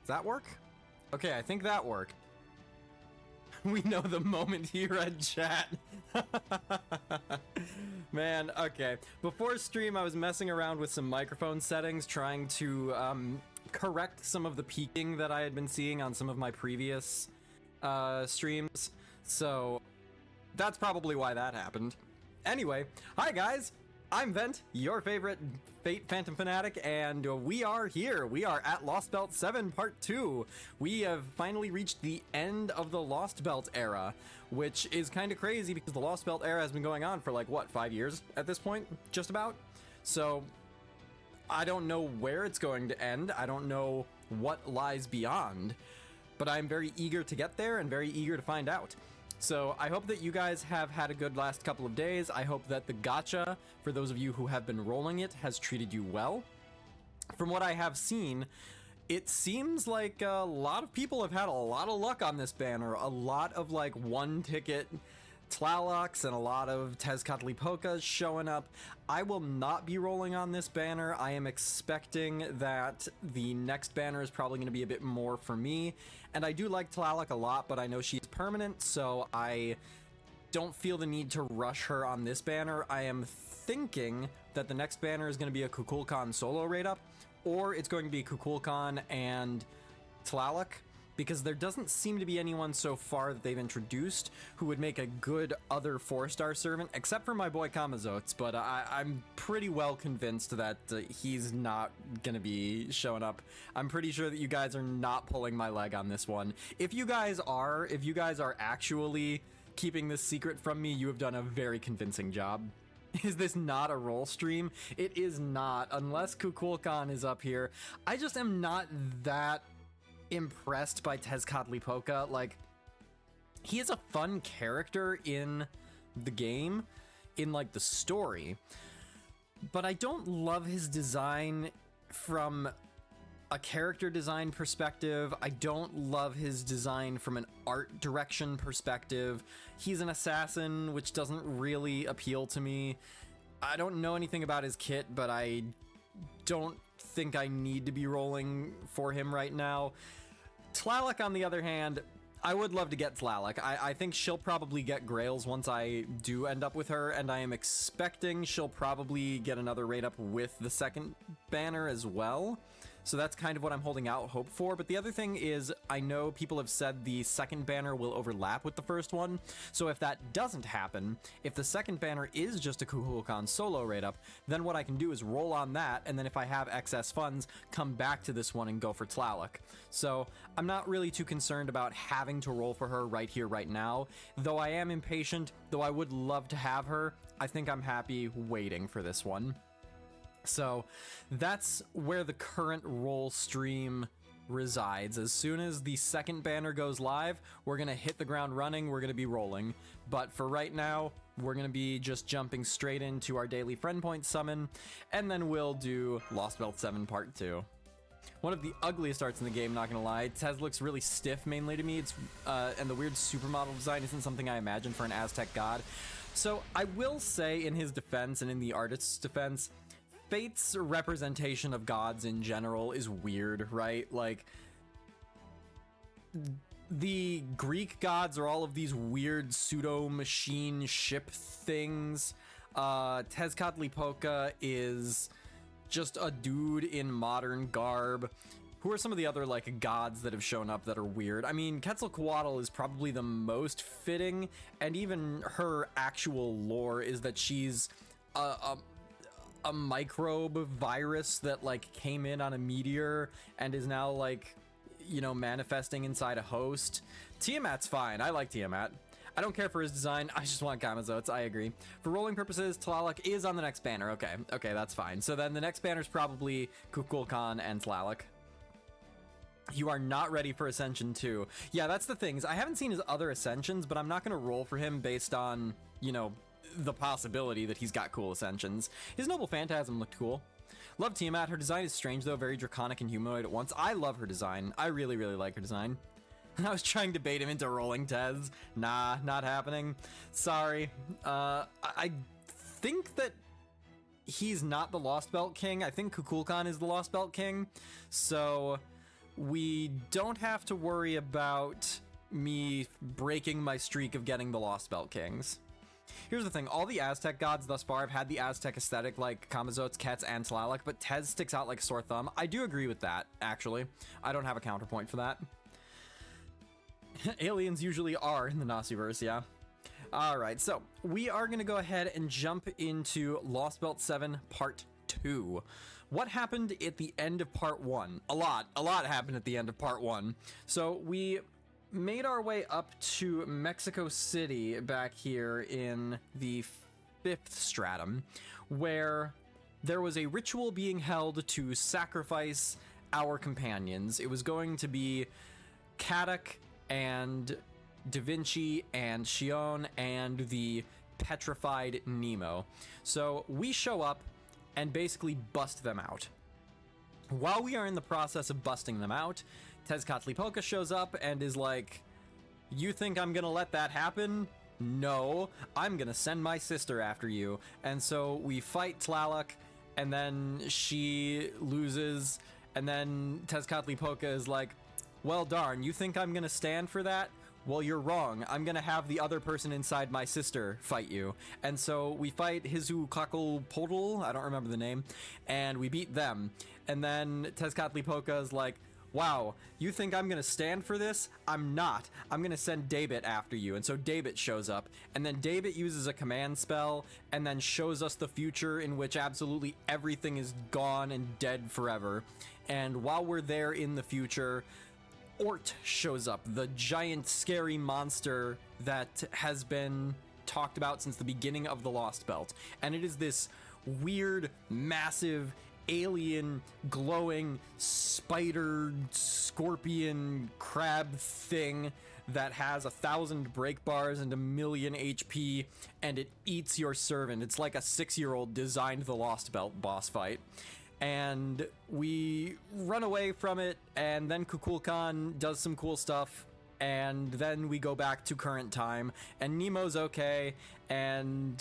Does that work? Okay, I think that worked. We know the moment he read chat. Man, okay. Before stream, I was messing around with some microphone settings, trying to correct some of the peaking that I had been seeing on some of my previous streams. So that's probably why that happened. Anyway, hi guys! I'm Vent, your favorite Fate Phantom fanatic, and we are here. We are at Lostbelt 7 Part 2. We have finally reached the end of the Lostbelt era, which is kind of crazy because the Lostbelt era has been going on for like, what, 5 years at this point? Just about? So, I don't know where it's going to end. I don't know what lies beyond, but I'm very eager to get there and very eager to find out. So I hope that you guys have had a good last couple of days. I hope that the gacha, for those of you who have been rolling it, has treated you well. From what I have seen, it seems like a lot of people have had a lot of luck on this banner. A lot of like one-ticket Tlalocs and a lot of Tezcatlipoca's showing up. I will not be rolling on this banner. I am expecting that the next banner is probably going to be a bit more for me. And I do like Tlaloc a lot, but I know she's permanent, so I don't feel the need to rush her on this banner. I am thinking that the next banner is going to be a Kukulcan solo raid up, or it's going to be Kukulcan and Tlaloc, because there doesn't seem to be anyone so far that they've introduced who would make a good other 4-star servant, except for my boy Kamazotes, but I'm pretty well convinced that he's not gonna be showing up. I'm pretty sure that you guys are not pulling my leg on this one. If you guys are actually keeping this secret from me, you have done a very convincing job. Is this not a roll stream? It is not, unless Kukulcan is up here. I just am not that impressed by Tezcatlipoca. Like, he is a fun character in the game, in like the story, but I don't love his design from a character design perspective. I don't love his design from an art direction perspective. He's an assassin, which doesn't really appeal to me. I don't know anything about his kit, but I don't think I need to be rolling for him right now. Tlaloc, on the other hand, I would love to get Tlaloc. I think she'll probably get Grails once I do end up with her, and I am expecting she'll probably get another raid up with the second banner as well. So that's kind of what I'm holding out hope for. But the other thing is, I know people have said the second banner will overlap with the first one. So if that doesn't happen, if the second banner is just a Kukulcan solo raid up, then what I can do is roll on that, and then if I have excess funds, come back to this one and go for Tlaloc. So I'm not really too concerned about having to roll for her right here, right now. Though I am impatient, though I would love to have her, I think I'm happy waiting for this one. So that's where the current roll stream resides. As soon as the second banner goes live, we're going to hit the ground running, we're going to be rolling. But for right now, we're going to be just jumping straight into our daily friend point summon, and then we'll do Lostbelt 7 Part 2. One of the ugliest arts in the game, not gonna lie. Tez looks really stiff mainly to me. It's and the weird supermodel design isn't something I imagined for an Aztec god. So I will say, in his defense and in the artist's defense, Fate's representation of gods in general is weird, right? Like, the Greek gods are all of these weird pseudo-machine ship things. Tezcatlipoca is just a dude in modern garb. Who are some of the other, like, gods that have shown up that are weird? I mean, Quetzalcoatl is probably the most fitting, and even her actual lore is that she's a microbe virus that like came in on a meteor and is now like, you know, manifesting inside a host. Tiamat's fine. I like Tiamat. I don't care for his design. I just want Kamazotes. I agree. For rolling purposes, Tlaloc is on the next banner. Okay, that's fine. So then the next banner is probably Kukulcan and Tlaloc. You are not ready for Ascension 2. Yeah, that's the thing. I haven't seen his other Ascensions, but I'm not going to roll for him based on, you know, the possibility that he's got cool Ascensions. His Noble Phantasm looked cool. Love Tiamat. Her design is strange, though. Very draconic and humanoid at once. I love her design. I really, really like her design. I was trying to bait him into rolling Tez. Nah, not happening. Sorry. I think that he's not the Lostbelt King. I think Kukulcan is the Lostbelt King. So we don't have to worry about me breaking my streak of getting the Lostbelt Kings. Here's the thing, all the Aztec gods thus far have had the Aztec aesthetic like Kamazotes, Kets, and Tlaloc, but Tez sticks out like a sore thumb. I do agree with that, actually. I don't have a counterpoint for that. Aliens usually are in the Nasiverse, yeah. Alright, so we are going to go ahead and jump into Lostbelt 7 Part 2. What happened at the end of Part 1? A lot happened at the end of Part 1. So we made our way up to Mexico City back here in the 5th stratum, where there was a ritual being held to sacrifice our companions. It was going to be Kadok and Da Vinci and Shion and the petrified Nemo. So we show up and basically bust them out. While we are in the process of busting them out, Tezcatlipoca shows up and is like, you think I'm gonna let that happen? No, I'm gonna send my sister after you. And so we fight Tlaloc, and then she loses, and then Tezcatlipoca is like, well darn, you think I'm gonna stand for that? Well, you're wrong. I'm gonna have the other person inside my sister fight you. And so we fight Hizukakulpotl, I don't remember the name, and we beat them. And then Tezcatlipoca is like, wow, you think I'm gonna stand for this? I'm not. I'm gonna send Daebit after you. And so Daebit shows up, and then Daebit uses a command spell, and then shows us the future in which absolutely everything is gone and dead forever. And while we're there in the future, Ort shows up, the giant scary monster that has been talked about since the beginning of the Lostbelt. And it is this weird, massive, alien, glowing, spider, scorpion, crab thing that has 1,000 break bars and 1,000,000 HP, and it eats your servant. It's like a 6-year-old designed the Lostbelt boss fight. And we run away from it, and then Kukulcan does some cool stuff, and then we go back to current time, and Nemo's okay, and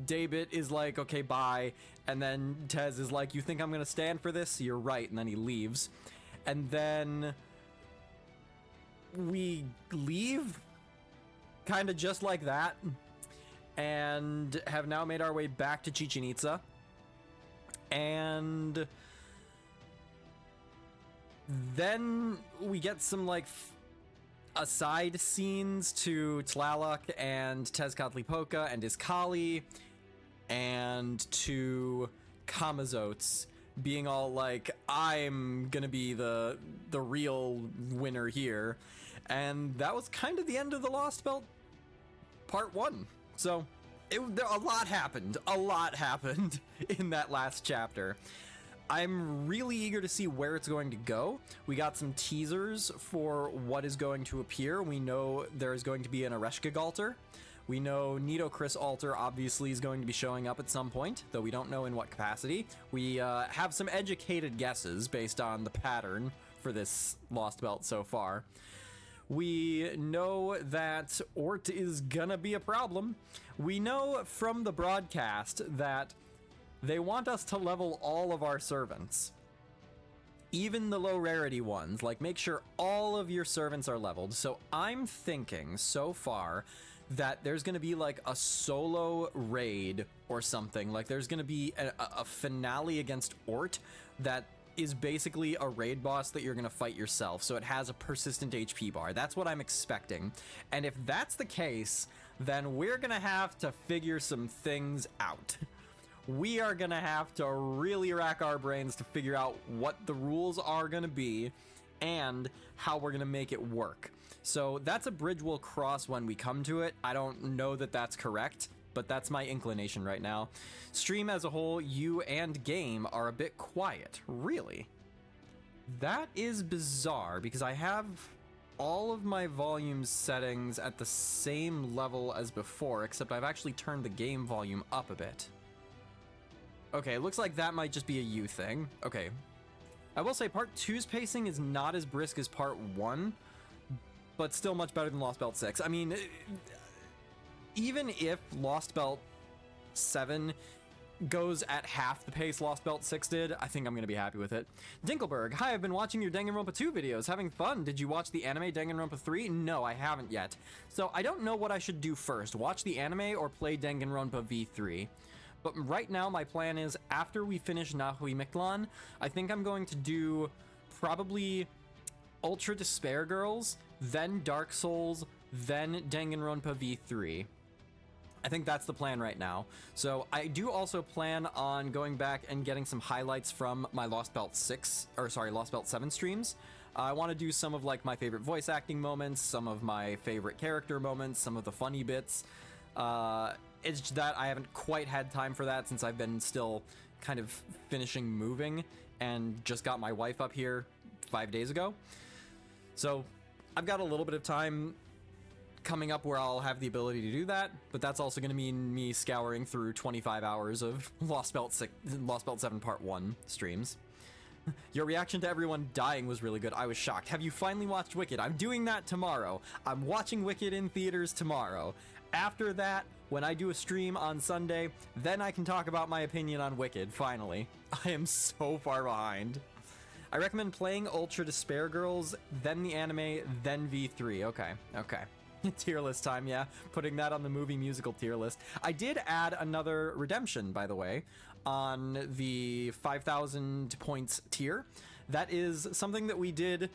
Daebit is like, okay, bye, and then Tez is like, you think I'm gonna stand for this? You're right, and then he leaves. And then we leave, kind of just like that, and have now made our way back to Chichen Itza. And then we get some like aside scenes to Tlaloc and Tezcatlipoca and Iskali, and to Kamazotes being all like, I'm gonna be the real winner here. And that was kind of the end of the Lostbelt Part 1. So a lot happened in that last chapter. I'm really eager to see where it's going to go. We got some teasers for what is going to appear. We know there is going to be an Ereshkigal altar. We know Nitocris altar obviously is going to be showing up at some point, though we don't know in what capacity. We have some educated guesses based on the pattern for this Lostbelt so far. We know that Ort is gonna be a problem. We know from the broadcast that they want us to level all of our servants. Even the low rarity ones, like make sure all of your servants are leveled. So I'm thinking so far that there's gonna be like a solo raid or something. Like there's gonna be a finale against Ort that is basically a raid boss that you're gonna fight yourself, so it has a persistent HP bar. That's what I'm expecting. And if that's the case, then we're gonna have to figure some things out. We are gonna have to really rack our brains to figure out what the rules are gonna be and how we're gonna make it work. So that's a bridge we'll cross when we come to it. I don't know that that's correct, but that's my inclination right now. Stream as a whole, you and game are a bit quiet. Really? That is bizarre, because I have all of my volume settings at the same level as before, except I've actually turned the game volume up a bit. Okay, looks like that might just be a you thing. Okay. I will say Part 2's pacing is not as brisk as Part 1, but still much better than Lostbelt 6. I mean, even if Lostbelt 7 goes at half the pace Lostbelt 6 did, I think I'm gonna be happy with it. Dinkelberg, hi, I've been watching your Danganronpa 2 videos, having fun. Did you watch the anime Danganronpa 3? No, I haven't yet. So I don't know what I should do first, watch the anime or play Danganronpa V3. But right now my plan is, after we finish Nahui Mictlan, I think I'm going to do probably Ultra Despair Girls, then Dark Souls, then Danganronpa V3. I think that's the plan right now. So I do also plan on going back and getting some highlights from my Lostbelt 7 streams. I want to do some of like my favorite voice acting moments, some of my favorite character moments, some of the funny bits. It's just that I haven't quite had time for that since I've been still kind of finishing moving and just got my wife up here 5 days ago. So I've got a little bit of time coming up where I'll have the ability to do that, but that's also going to mean me scouring through 25 hours of Lostbelt 7 Part 1 streams. Your reaction to everyone dying was really good. I was shocked. Have you finally watched Wicked? I'm doing that tomorrow. I'm watching Wicked in theaters tomorrow. After that, when I do a stream on Sunday, then I can talk about my opinion on Wicked, finally. I am so far behind. I recommend playing Ultra Despair Girls, then the anime, then V3. Okay. Tier list time, yeah. Putting that on the movie musical tier list. I did add another redemption, by the way, on the 5,000 points tier. That is something that we did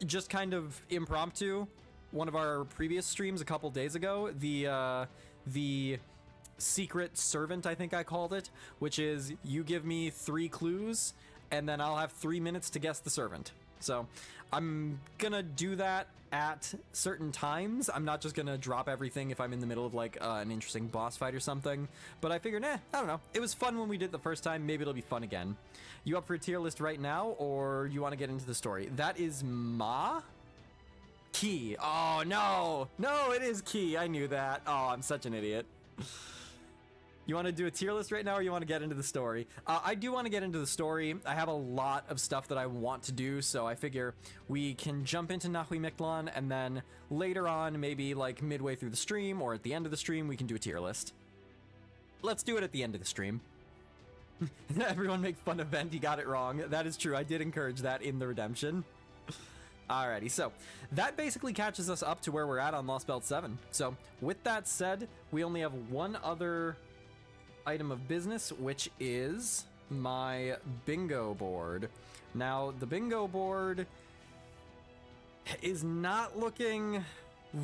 just kind of impromptu. One of our previous streams a couple days ago, the secret servant, I think I called it, which is you give me 3 clues and then I'll have 3 minutes to guess the servant. So I'm gonna do that at certain times. I'm not just gonna drop everything if I'm in the middle of like an interesting boss fight or something, but I figured, I don't know, it was fun when we did it the first time, maybe it'll be fun again. You up for a tier list right now, or you want to get into the story? That is Key. Oh no, it is Key. I knew that. Oh, I'm such an idiot. You want to do a tier list right now, or you want to get into the story? I do want to get into the story. I have a lot of stuff that I want to do, so I figure we can jump into Nahui Mictlan, and then later on, maybe like midway through the stream or at the end of the stream, we can do a tier list. Let's do it at the end of the stream. Everyone make fun of Vent, got it wrong. That is true, I did encourage that in the redemption. Alrighty, so that basically catches us up to where we're at on Lostbelt 7. So with that said, we only have one other item of business, which is my bingo board. Now, the bingo board is not looking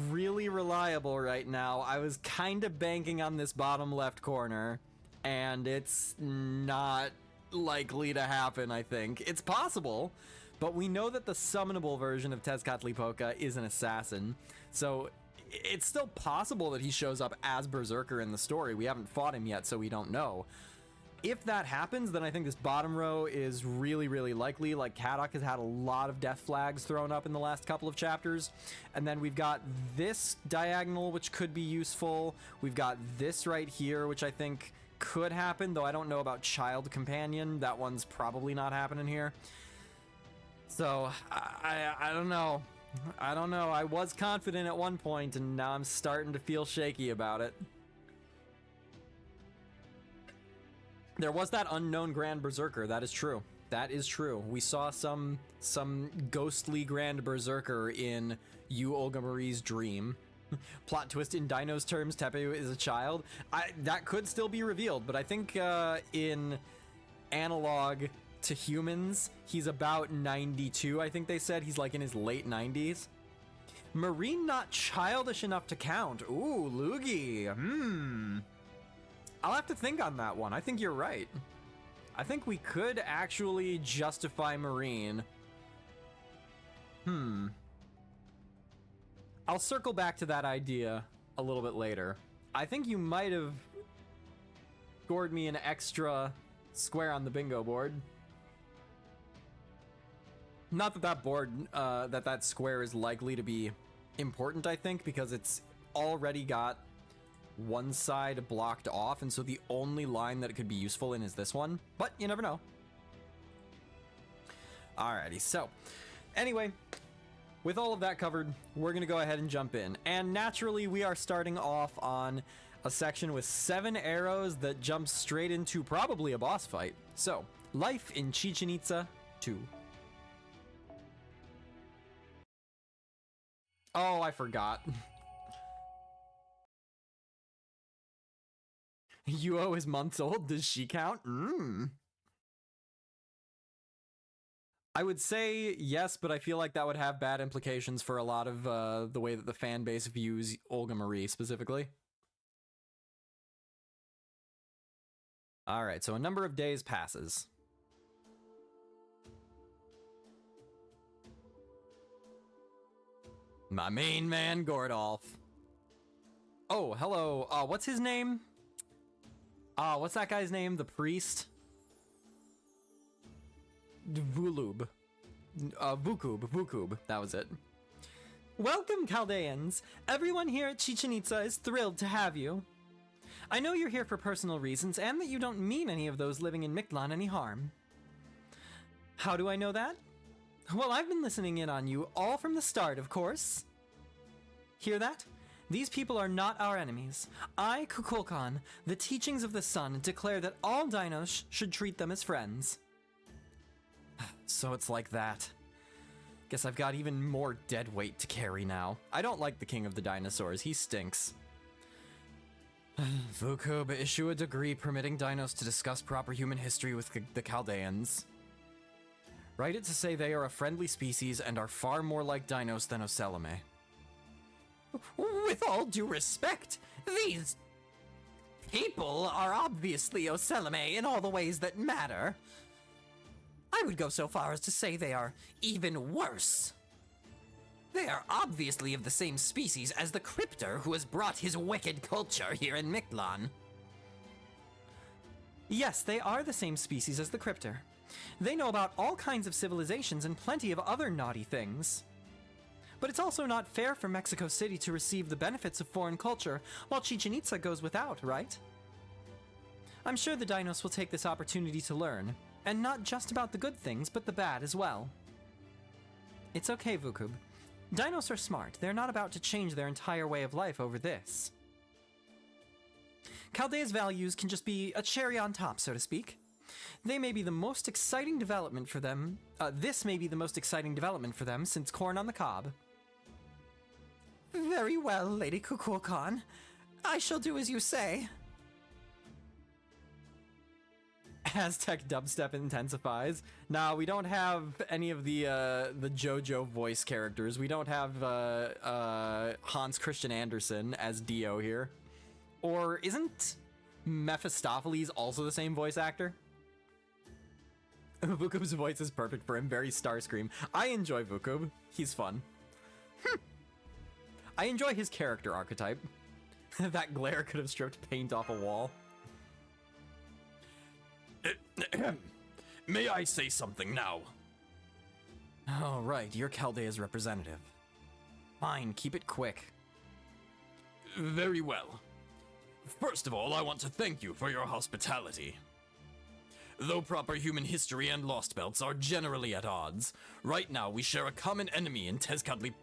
really reliable right now. I was kind of banking on this bottom left corner, and it's not likely to happen, I think. It's possible, but we know that the summonable version of Tezcatlipoca is an assassin, so it's still possible that he shows up as Berserker in the story. We haven't fought him yet, so we don't know. If that happens, then I think this bottom row is really, really likely. Like, Kadok has had a lot of death flags thrown up in the last couple of chapters. And then we've got this diagonal, which could be useful. We've got this right here, which I think could happen, though I don't know about Child Companion. That one's probably not happening here. So, I don't know. I don't know. I was confident at one point, and now I'm starting to feel shaky about it. There was that unknown Grand Berserker. That is true. That is true. We saw some ghostly Grand Berserker in Yu Olga Marie's dream. Plot twist: in Dino's terms, Tepe is a child. That could still be revealed, but I think in analog to humans, he's about 92, I think they said. He's like in his late 90s. Marine not childish enough to count. Ooh, Luigi. I'll have to think on that one. I think you're right. I think we could actually justify Marine. I'll circle back to that idea a little bit later. I think you might have scored me an extra square on the bingo board. Not that that board, that square is likely to be important, I think, because it's already got one side blocked off, and so the only line that it could be useful in is this one, but you never know. Alrighty, so anyway, with all of that covered, we're gonna go ahead and jump in, and naturally we are starting off on A section with 7 arrows that jumps straight into probably a boss fight. So, life in Chichen Itza 2. Oh, I forgot. Yuo is months old. Does she count? I would say yes, but I feel like that would have bad implications for a lot of the way that the fan base views Olga Marie specifically. Alright, so a number of days passes. My main man, Gordolf. Oh, hello. What's his name? What's that guy's name? The priest? Vukub. Vukub. That was it. Welcome, Chaldeans. Everyone here at Chichen Itza is thrilled to have you. I know you're here for personal reasons, and that you don't mean any of those living in Mictlan any harm. How do I know that? Well, I've been listening in on you all from the start, of course. Hear that? These people are not our enemies. I, Kukulcan, the teachings of the sun, declare that all dinos should treat them as friends. So it's like that. Guess I've got even more dead weight to carry now. I don't like the king of the dinosaurs. He stinks. Vukub, issue a decree permitting dinos to discuss proper human history with the Chaldeans. Write it to say they are a friendly species and are far more like dinos than Oselame. With all due respect, these people are obviously Oselame in all the ways that matter. I would go so far as to say they are even worse. They are obviously of the same species as the Cryptor who has brought his wicked culture here in Mictlan. Yes, they are the same species as the Cryptor. They know about all kinds of civilizations and plenty of other naughty things. But it's also not fair for Mexico City to receive the benefits of foreign culture while Chichen Itza goes without, right? I'm sure the dinos will take this opportunity to learn, and not just about the good things, but the bad as well. It's okay, Vukub. Dinos are smart. They're not about to change their entire way of life over this. Chaldea's values can just be a cherry on top, so to speak. They may be the most exciting development for them. This may be the most exciting development for them since corn on the cob. Very well, Lady Kukulcan. I shall do as you say. Aztec dubstep intensifies. Nah, we don't have any of the JoJo voice characters. We don't have Hans Christian Andersen as Dio here. Or isn't Mephistopheles also the same voice actor? Vukub's voice is perfect for him, very Starscream. I enjoy Vukub. He's fun. I enjoy his character archetype. That glare could have stripped paint off a wall. May I say something now? Oh, right, you're Chaldea's representative. Fine, keep it quick. Very well. First of all, I want to thank you for your hospitality. Though proper human history and Lostbelts are generally at odds, right now we share a common enemy in Tezcatli.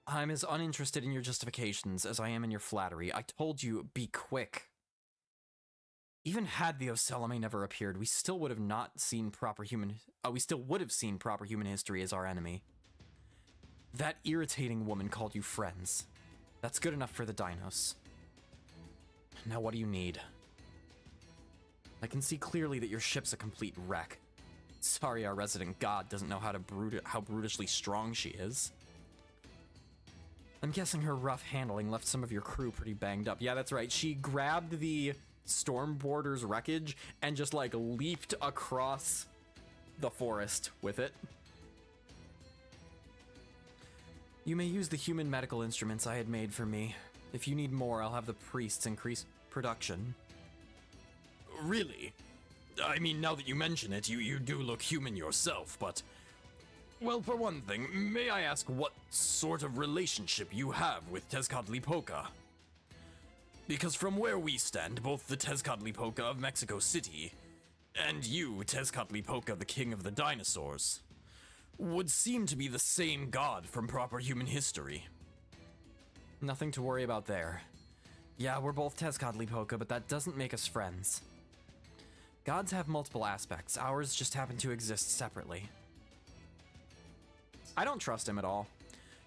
I'm as uninterested in your justifications as I am in your flattery. I told you, be quick. Even had the Oselame never appeared, we still would have seen proper human history as our enemy. That irritating woman called you friends. That's good enough for the dinos. Now what do you need? I can see clearly that your ship's a complete wreck. Sorry our resident god doesn't know how brutishly strong she is. I'm guessing her rough handling left some of your crew pretty banged up. Yeah, that's right. She grabbed the Stormboarder's wreckage and just like leaped across the forest with it. You may use the human medical instruments I had made for me. If you need more, I'll have the priests increase production. Really? I mean, now that you mention it, you do look human yourself, but... Well, for one thing, may I ask what sort of relationship you have with Tezcatlipoca? Because from where we stand, both the Tezcatlipoca of Mexico City and you, Tezcatlipoca, the king of the dinosaurs, would seem to be the same god from proper human history. Nothing to worry about there. Yeah, we're both Tezcatlipoca, but that doesn't make us friends. Gods have multiple aspects. Ours just happen to exist separately. I don't trust him at all.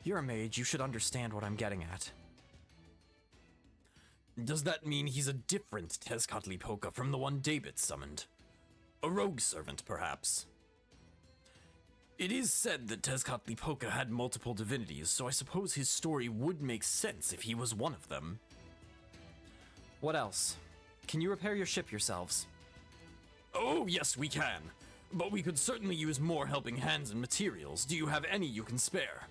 You're a mage, you should understand what I'm getting at. Does that mean he's a different Tezcatlipoca from the one David summoned? A rogue servant, perhaps? It is said that Tezcatlipoca had multiple divinities, so I suppose his story would make sense if he was one of them. What else? Can you repair your ship yourselves? Oh, yes, we can. But we could certainly use more helping hands and materials. Do you have any you can spare?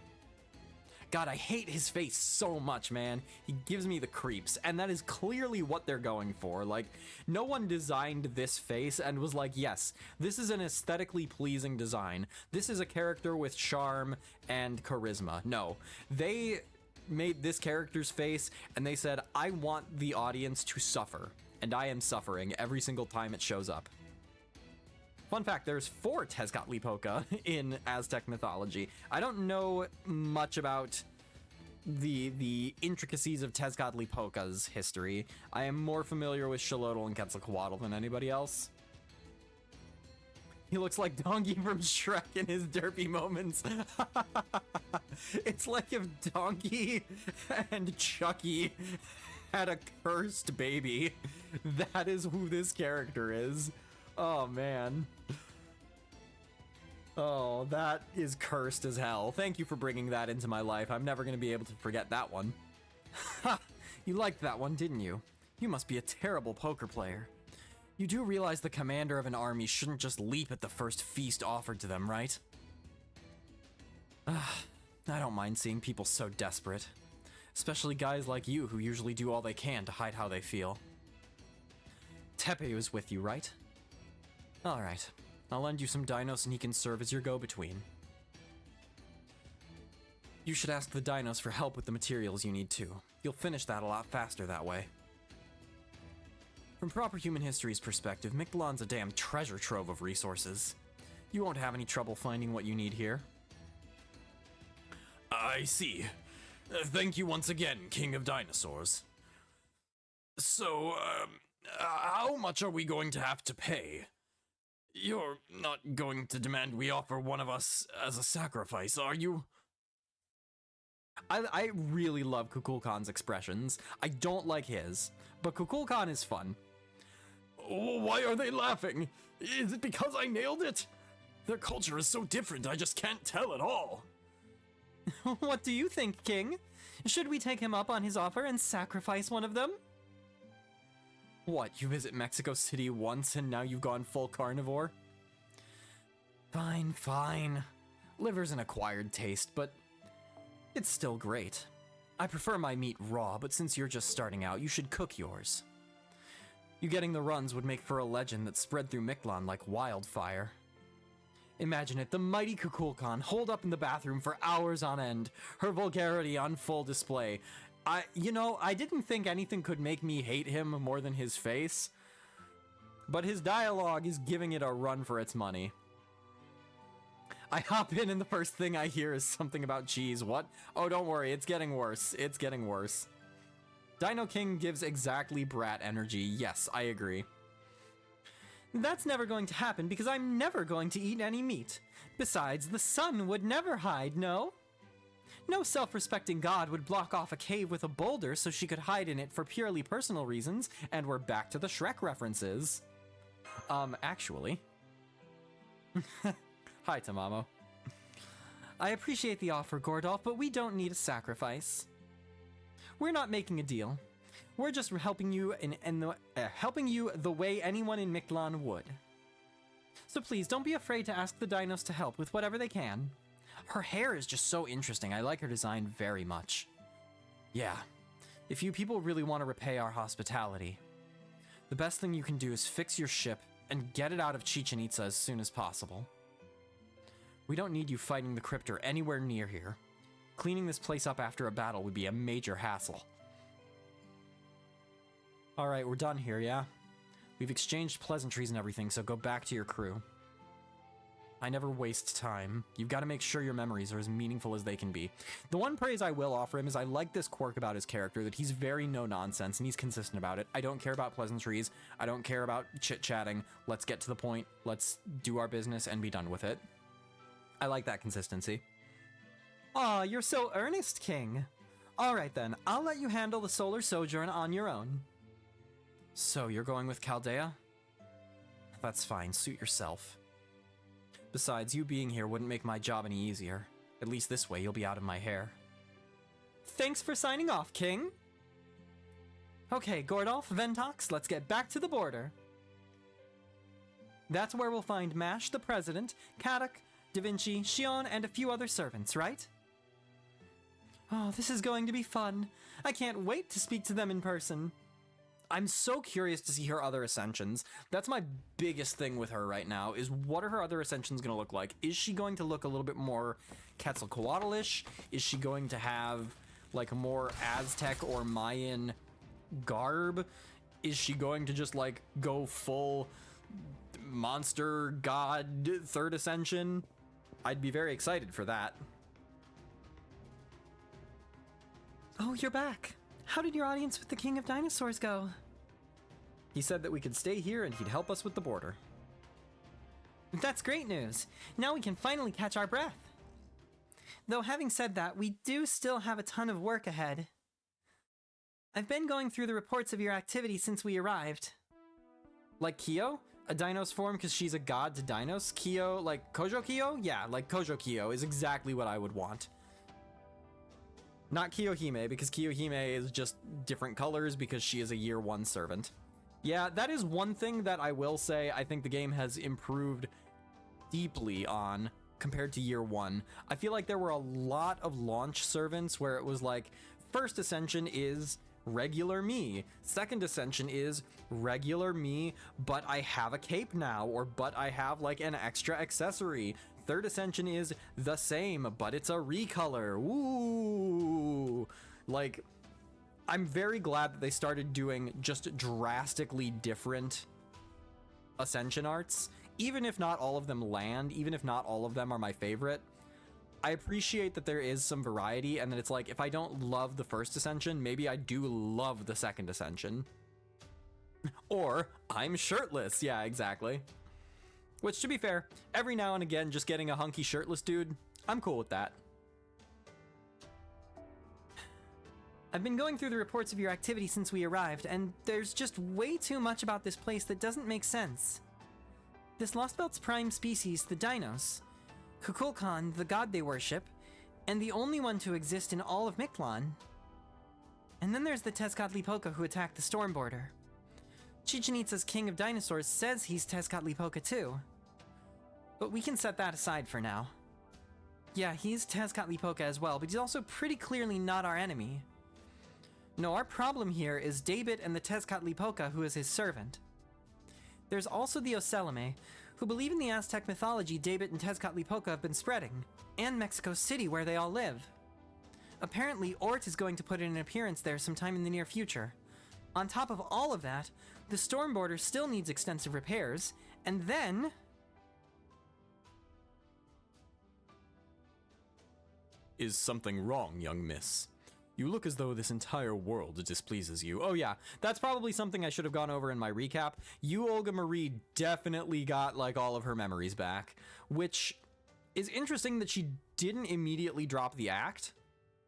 God, I hate his face so much, man. He gives me the creeps, and that is clearly what they're going for. Like, no one designed this face and was like, yes, this is an aesthetically pleasing design. This is a character with charm and charisma. No, they made this character's face, and they said, I want the audience to suffer, and I am suffering every single time it shows up. Fun fact, there's 4 Tezcatlipoca in Aztec mythology. I don't know much about the intricacies of Tezcatlipoca's history. I am more familiar with Xolotl and Quetzalcoatl than anybody else. He looks like Donkey from Shrek in his derpy moments. It's like if Donkey and Chucky had a cursed baby. That is who this character is. Oh, man. Oh, that is cursed as hell. Thank you for bringing that into my life. I'm never going to be able to forget that one. Ha! You liked that one, didn't you? You must be a terrible poker player. You do realize the commander of an army shouldn't just leap at the first feast offered to them, right? I don't mind seeing people so desperate. Especially guys like you who usually do all they can to hide how they feel. Tepe was with you, right? Alright, I'll lend you some dinos and he can serve as your go-between. You should ask the dinos for help with the materials you need too. You'll finish that a lot faster that way. From proper human history's perspective, Mictlan's a damn treasure trove of resources. You won't have any trouble finding what you need here. I see. Thank you once again, King of Dinosaurs. So, how much are we going to have to pay? You're not going to demand we offer one of us as a sacrifice, are you? I really love Kukulcan's expressions. I don't like his, but Kukulcan is fun. Why are they laughing? Is it because I nailed it? Their culture is so different, I just can't tell at all. What do you think, King? Should we take him up on his offer and sacrifice one of them? What, you visit Mexico City once and now you've gone full carnivore? Fine, fine. Liver's an acquired taste, but it's still great. I prefer my meat raw, but since you're just starting out, you should cook yours. You getting the runs would make for a legend that spread through Mictlan like wildfire. Imagine it, the mighty Kukulcan holed up in the bathroom for hours on end, her vulgarity on full display. I didn't think anything could make me hate him more than his face, but his dialogue is giving it a run for its money. I hop in and the first thing I hear is something about cheese. What? Oh, don't worry, it's getting worse. It's getting worse. Dino King gives exactly brat energy. Yes, I agree. That's never going to happen because I'm never going to eat any meat. Besides, the sun would never hide, no? No self-respecting god would block off a cave with a boulder so she could hide in it for purely personal reasons, and we're back to the Shrek references. Actually. Hi, Tamamo. I appreciate the offer, Gordolf, but we don't need a sacrifice. We're not making a deal. We're just helping you helping you the way anyone in Mictlan would. So please, don't be afraid to ask the dinos to help with whatever they can. Her hair is just so interesting. I like her design very much. Yeah, if you people really want to repay our hospitality, the best thing you can do is fix your ship and get it out of Chichen Itza as soon as possible. We don't need you fighting the Cryptor anywhere near here. Cleaning this place up after a battle would be a major hassle. Alright, we're done here, yeah? We've exchanged pleasantries and everything, so go back to your crew. I never waste time. You've got to make sure your memories are as meaningful as they can be. The one praise I will offer him is I like this quirk about his character, that he's very no-nonsense, and he's consistent about it. I don't care about pleasantries. I don't care about chit-chatting. Let's get to the point. Let's do our business and be done with it. I like that consistency. Aw, you're so earnest, King. All right, then. I'll let you handle the Solar Sojourn on your own. So, you're going with Chaldea? That's fine. Suit yourself. Besides, you being here wouldn't make my job any easier. At least this way, you'll be out of my hair. Thanks for signing off, King. Okay, Gordolf, Ventox, let's get back to the border. That's where we'll find Mash, the President, Kadak, Da Vinci, Shion, and a few other servants, right? Oh, this is going to be fun. I can't wait to speak to them in person. I'm so curious to see her other ascensions. That's my biggest thing with her right now, is what are her other ascensions going to look like? Is she going to look a little bit more Quetzalcoatl-ish? Is she going to have, like, more Aztec or Mayan garb? Is she going to just, like, go full monster god third ascension? I'd be very excited for that. Oh, you're back. How did your audience with the King of Dinosaurs go? He said that we could stay here and he'd help us with the border. That's great news. Now we can finally catch our breath. Though having said that, we do still have a ton of work ahead. I've been going through the reports of your activity since we arrived. Like Kyo? A Dinos form because she's a god to Dinos? Kyo, like Kojo Kyo? Yeah, like Kojo Kyo is exactly what I would want. Not Kiyohime, because Kiyohime is just different colors because she is a year 1 servant. Yeah, that is one thing that I will say I think the game has improved deeply on compared to year 1. I feel like there were a lot of launch servants where it was like, first ascension is regular me, second ascension is regular me, but I have a cape now, or but I have like an extra accessory. Third ascension is the same, but it's a recolor. Ooh, like, I'm very glad that they started doing just drastically different ascension arts. Even if not all of them land, even if not all of them are my favorite, I appreciate that there is some variety, and that it's like, if I don't love the first ascension, maybe I do love the second ascension. Or, I'm shirtless. Yeah, exactly. Which, to be fair, every now and again, just getting a hunky shirtless dude, I'm cool with that. I've been going through the reports of your activity since we arrived, and there's just way too much about this place that doesn't make sense. This Lostbelt's prime species, the Dinos, Kukulcan, the god they worship, and the only one to exist in all of Mictlan. And then there's the Tezcatlipoca who attacked the storm border. Chichen Itza's King of Dinosaurs says he's Tezcatlipoca too. But we can set that aside for now. Yeah, he's Tezcatlipoca as well, but he's also pretty clearly not our enemy. No, our problem here is David and the Tezcatlipoca, who is his servant. There's also the Ocelame, who believe in the Aztec mythology David and Tezcatlipoca have been spreading, and Mexico City, where they all live. Apparently, Ort is going to put in an appearance there sometime in the near future. On top of all of that, the storm border still needs extensive repairs, and then... Is something wrong, young miss? You look as though this entire world displeases you. Oh yeah, that's probably something I should have gone over in my recap. You, Olga Marie, definitely got, like, all of her memories back, which is interesting that she didn't immediately drop the act.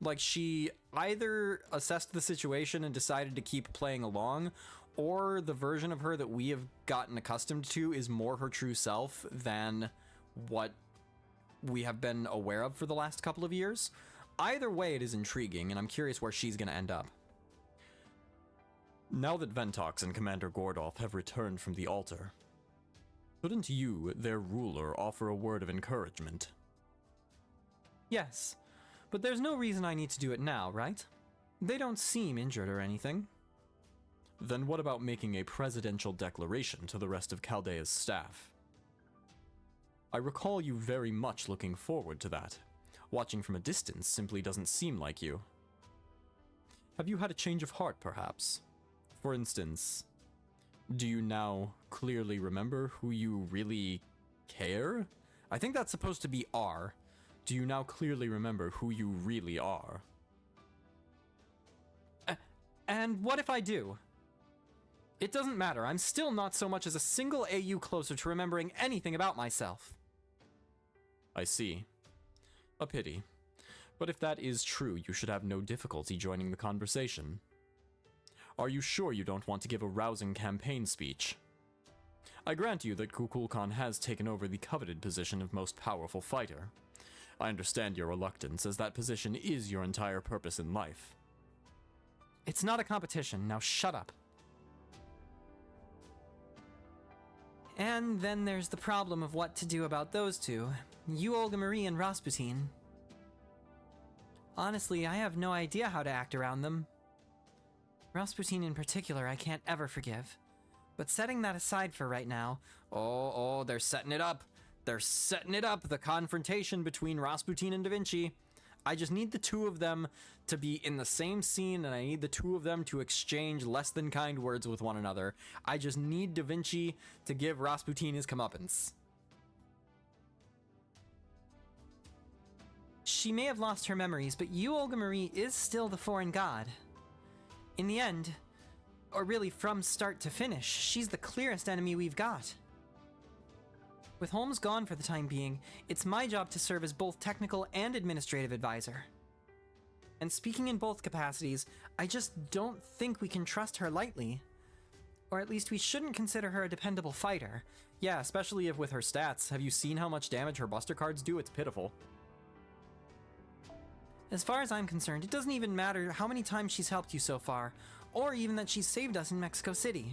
Like, she either assessed the situation and decided to keep playing along, or the version of her that we have gotten accustomed to is more her true self than what we have been aware of for the last couple of years. Either way, it is intriguing, and I'm curious where she's going to end up. Now that Ventox and Commander Gordolf have returned from the altar, couldn't you, their ruler, offer a word of encouragement? Yes, but there's no reason I need to do it now, right? They don't seem injured or anything. Then what about making a presidential declaration to the rest of Chaldea's staff? I recall you very much looking forward to that. Watching from a distance simply doesn't seem like you. Have you had a change of heart, perhaps? For instance, do you now clearly remember who you really care I think that's supposed to be R. Do you now clearly remember who you really are? And what if I do? It doesn't matter. I'm still not so much as a single AU closer to remembering anything about myself. I see. A pity. But if that is true, you should have no difficulty joining the conversation. Are you sure you don't want to give a rousing campaign speech? I grant you that Kukulcan has taken over the coveted position of most powerful fighter. I understand your reluctance, as that position is your entire purpose in life. It's not a competition, now shut up. And then there's the problem of what to do about those two. You, Olga Marie, and Rasputin. Honestly, I have no idea how to act around them. Rasputin in particular, I can't ever forgive. But setting that aside for right now... Oh, they're setting it up. They're setting it up, the confrontation between Rasputin and Da Vinci. I just need the two of them to be in the same scene, and I need the two of them to exchange less than kind words with one another. I just need Da Vinci to give Rasputin his comeuppance. She may have lost her memories, but you, Olga Marie, is still the foreign god. In the end, or really from start to finish, she's the clearest enemy we've got. With Holmes gone for the time being, it's my job to serve as both technical and administrative advisor. And speaking in both capacities, I just don't think we can trust her lightly. Or at least we shouldn't consider her a dependable fighter. Yeah, especially if with her stats. Have you seen how much damage her buster cards do? It's pitiful. As far as I'm concerned, it doesn't even matter how many times she's helped you so far, or even that she's saved us in Mexico City.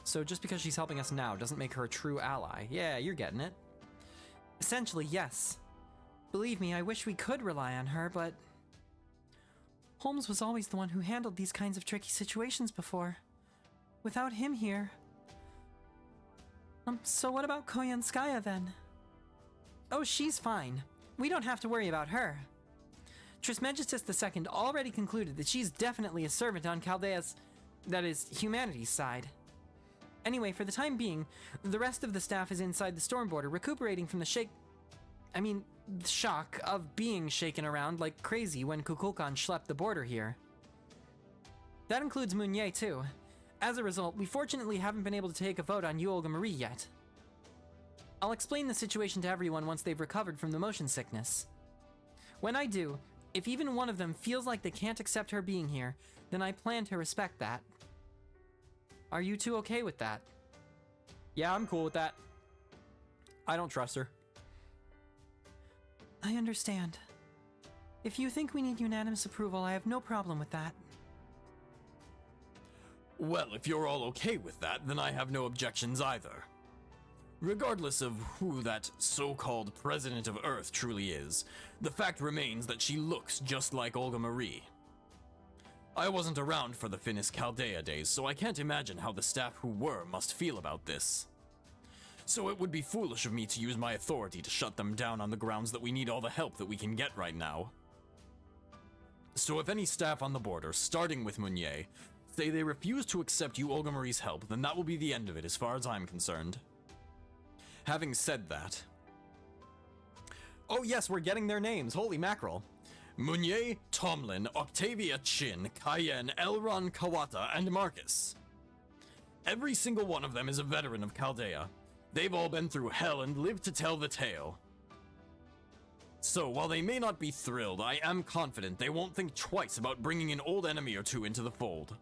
So just because she's helping us now doesn't make her a true ally. Yeah, you're getting it. Essentially, yes. Believe me, I wish we could rely on her, but... Holmes was always the one who handled these kinds of tricky situations before. Without him here... So what about Koyanskaya then? Oh, she's fine. We don't have to worry about her. Trismegistus II already concluded that she's definitely a servant on Chaldea's, that is, humanity's side. Anyway, for the time being, the rest of the staff is inside the storm border, recuperating from the shock of being shaken around like crazy when Kukulcan schlepped the border here. That includes Meunier too. As a result, we fortunately haven't been able to take a vote on you, Olga Marie, yet. I'll explain the situation to everyone once they've recovered from the motion sickness. When I do, if even one of them feels like they can't accept her being here, then I plan to respect that. Are you two okay with that? Yeah, I'm cool with that. I don't trust her. I understand. If you think we need unanimous approval, I have no problem with that. Well, if you're all okay with that, then I have no objections either. Regardless of who that so-called President of Earth truly is, the fact remains that she looks just like Olga Marie. I wasn't around for the Finis Chaldea days, so I can't imagine how the staff who were must feel about this. So it would be foolish of me to use my authority to shut them down on the grounds that we need all the help that we can get right now. So if any staff on the border, starting with Meunier, say they refuse to accept you Olga Marie's help, then that will be the end of it as far as I'm concerned. Having said that... Oh yes, we're getting their names, holy mackerel. Meunier, Tomlin, Octavia Chin, Cayenne, Elron Kawata, and Marcus. Every single one of them is a veteran of Chaldea. They've all been through hell and lived to tell the tale. So, while they may not be thrilled, I am confident they won't think twice about bringing an old enemy or two into the fold.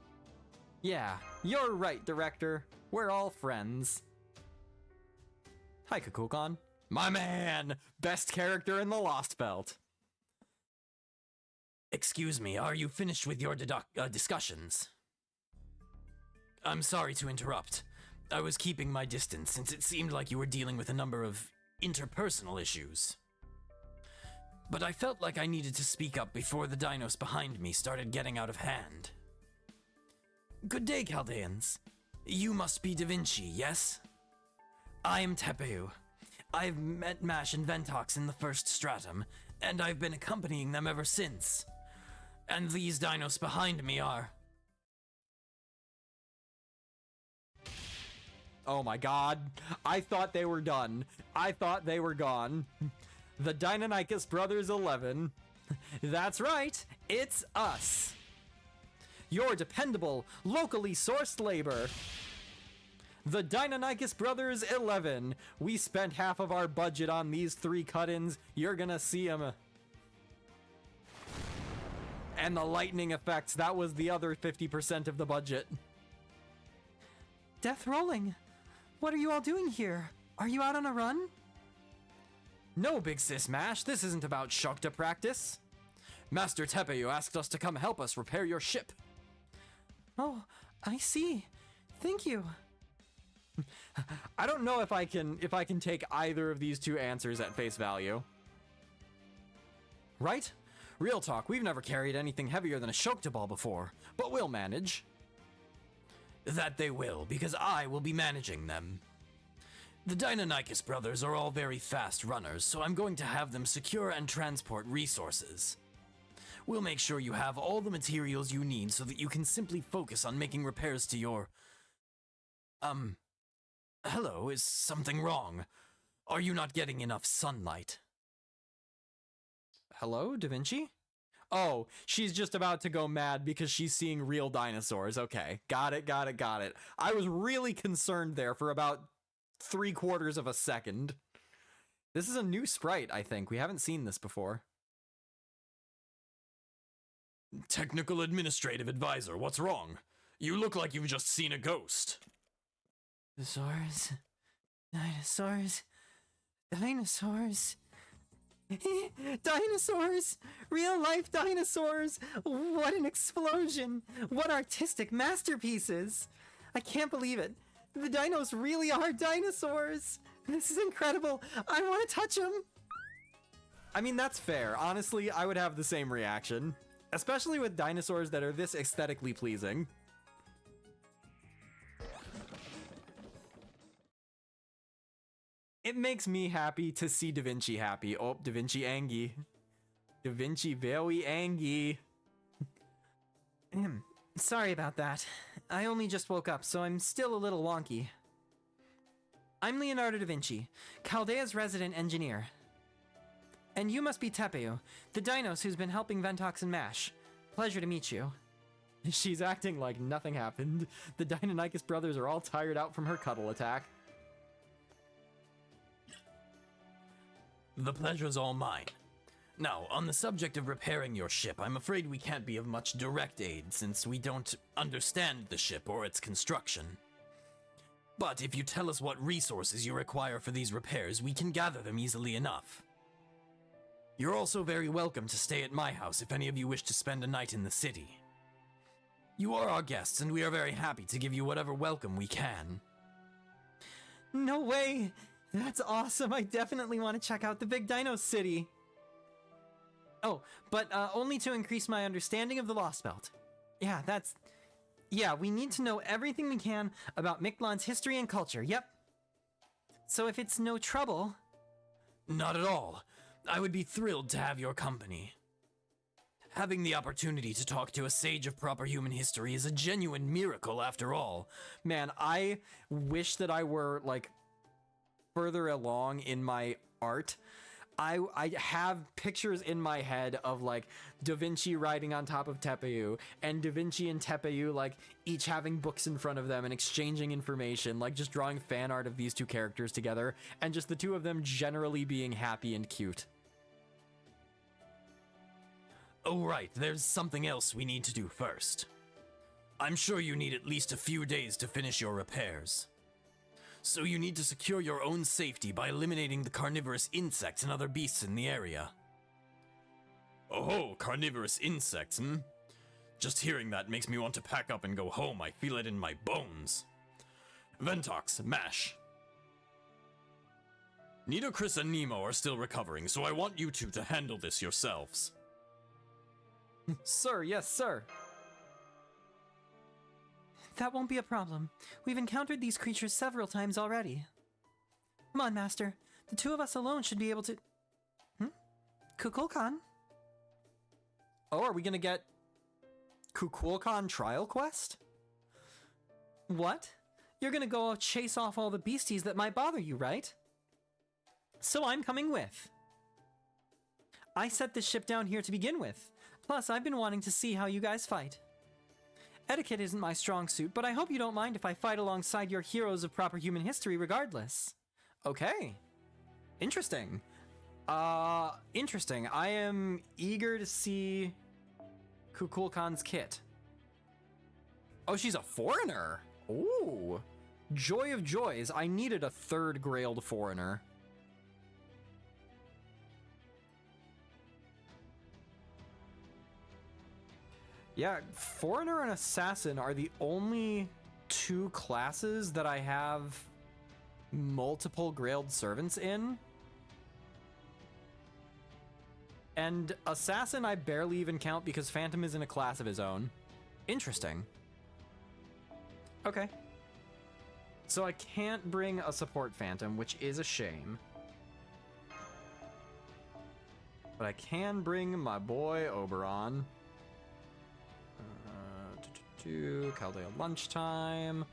Yeah, you're right, Director. We're all friends. Hi, Kukulcan. My man! Best character in the Lostbelt. Excuse me, are you finished with your discussions? I'm sorry to interrupt. I was keeping my distance since it seemed like you were dealing with a number of interpersonal issues. But I felt like I needed to speak up before the dinos behind me started getting out of hand. Good day, Chaldeans. You must be Da Vinci, yes? I am Tepeu. I've met Mash and Ventox in the first stratum, and I've been accompanying them ever since. And these dinos behind me are... Oh my god. I thought they were done. I thought they were gone. The Deinonychus Brothers 11. That's right, it's us. Your dependable, locally sourced labor. The Deinonychus Brothers 11. We spent half of our budget on these 3 cut-ins. You're gonna see them. And the lightning effects, that was the other 50% of the budget. Death rolling. What are you all doing here? Are you out on a run? No, Big Sis Mash, this isn't about Shokta practice. Master Tepeyu asked us to come help us repair your ship. Oh, I see. Thank you. I don't know if I can take either of these 2 answers at face value. Right? Real talk, we've never carried anything heavier than a Shokta ball before, but we'll manage. That they will, because I will be managing them. The Deinonychus brothers are all very fast runners, so I'm going to have them secure and transport resources. We'll make sure you have all the materials you need so that you can simply focus on making repairs to your... Hello, is something wrong? Are you not getting enough sunlight? Hello, Da Vinci? Oh, she's just about to go mad because she's seeing real dinosaurs. Okay, got it. I was really concerned there for about 3/4 of a second. This is a new sprite, I think. We haven't seen this before. Technical Administrative Advisor, what's wrong? You look like you've just seen a ghost. Dinosaurs. Dinosaurs. Dinosaurs. Dinosaurs! Real life dinosaurs! What an explosion! What artistic masterpieces! I can't believe it. The dinos really are dinosaurs! This is incredible! I want to touch them! I mean, that's fair. Honestly, I would have the same reaction. Especially with dinosaurs that are this aesthetically pleasing. It makes me happy to see Da Vinci happy. Oh, Da Vinci angry. Da Vinci very angry. Sorry about that. I only just woke up, so I'm still a little wonky. I'm Leonardo da Vinci, Chaldea's resident engineer. And you must be Tepeyu, the dinos who's been helping Ventox and Mash. Pleasure to meet you. She's acting like nothing happened. The Deinonychus brothers are all tired out from her cuddle attack. The pleasure's all mine. Now, on the subject of repairing your ship, I'm afraid we can't be of much direct aid since we don't understand the ship or its construction. But if you tell us what resources you require for these repairs, we can gather them easily enough. You're also very welcome to stay at my house if any of you wish to spend a night in the city. You are our guests, and we are very happy to give you whatever welcome we can. No way! That's awesome! I definitely want to check out the Big Dino City! Oh, but only to increase my understanding of the Lostbelt. Yeah, we need to know everything we can about Mictlan's history and culture, yep. So if it's no trouble... Not at all. I would be thrilled to have your company. Having the opportunity to talk to a sage of proper human history is a genuine miracle after all. Man, I wish that I were, like, further along in my art. I have pictures in my head of, like, Da Vinci riding on top of Tepeyu, and Da Vinci and Tepeyu, like, each having books in front of them and exchanging information, like, just drawing fan art of these two characters together, and just the two of them generally being happy and cute. Oh right, there's something else we need to do first. I'm sure you need at least a few days to finish your repairs. So you need to secure your own safety by eliminating the carnivorous insects and other beasts in the area. Oh, carnivorous insects, hmm? Just hearing that makes me want to pack up and go home. I feel it in my bones. Ventox, Mash. Nitocris and Nemo are still recovering, so I want you two to handle this yourselves. Sir, yes, sir. That won't be a problem. We've encountered these creatures several times already. Come on, Master. The two of us alone should be able to... Kukulcan? Oh, are we gonna get Kukulcan trial quest? What? You're gonna go chase off all the beasties that might bother you, right? So I'm coming with. I set this ship down here to begin with. Plus, I've been wanting to see how you guys fight. Etiquette isn't my strong suit, but I hope you don't mind if I fight alongside your heroes of proper human history regardless. Okay. Interesting. Interesting. I am eager to see Kukulcan's kit. Oh, she's a foreigner. Ooh. Joy of joys. I needed a third grailed foreigner. Yeah, foreigner and assassin are the only two classes that I have multiple grailed servants in. And assassin I barely even count because Phantom is in a class of his own. Interesting. Okay. So I can't bring a support Phantom, which is a shame. But I can bring my boy Oberon. Chaldea lunchtime.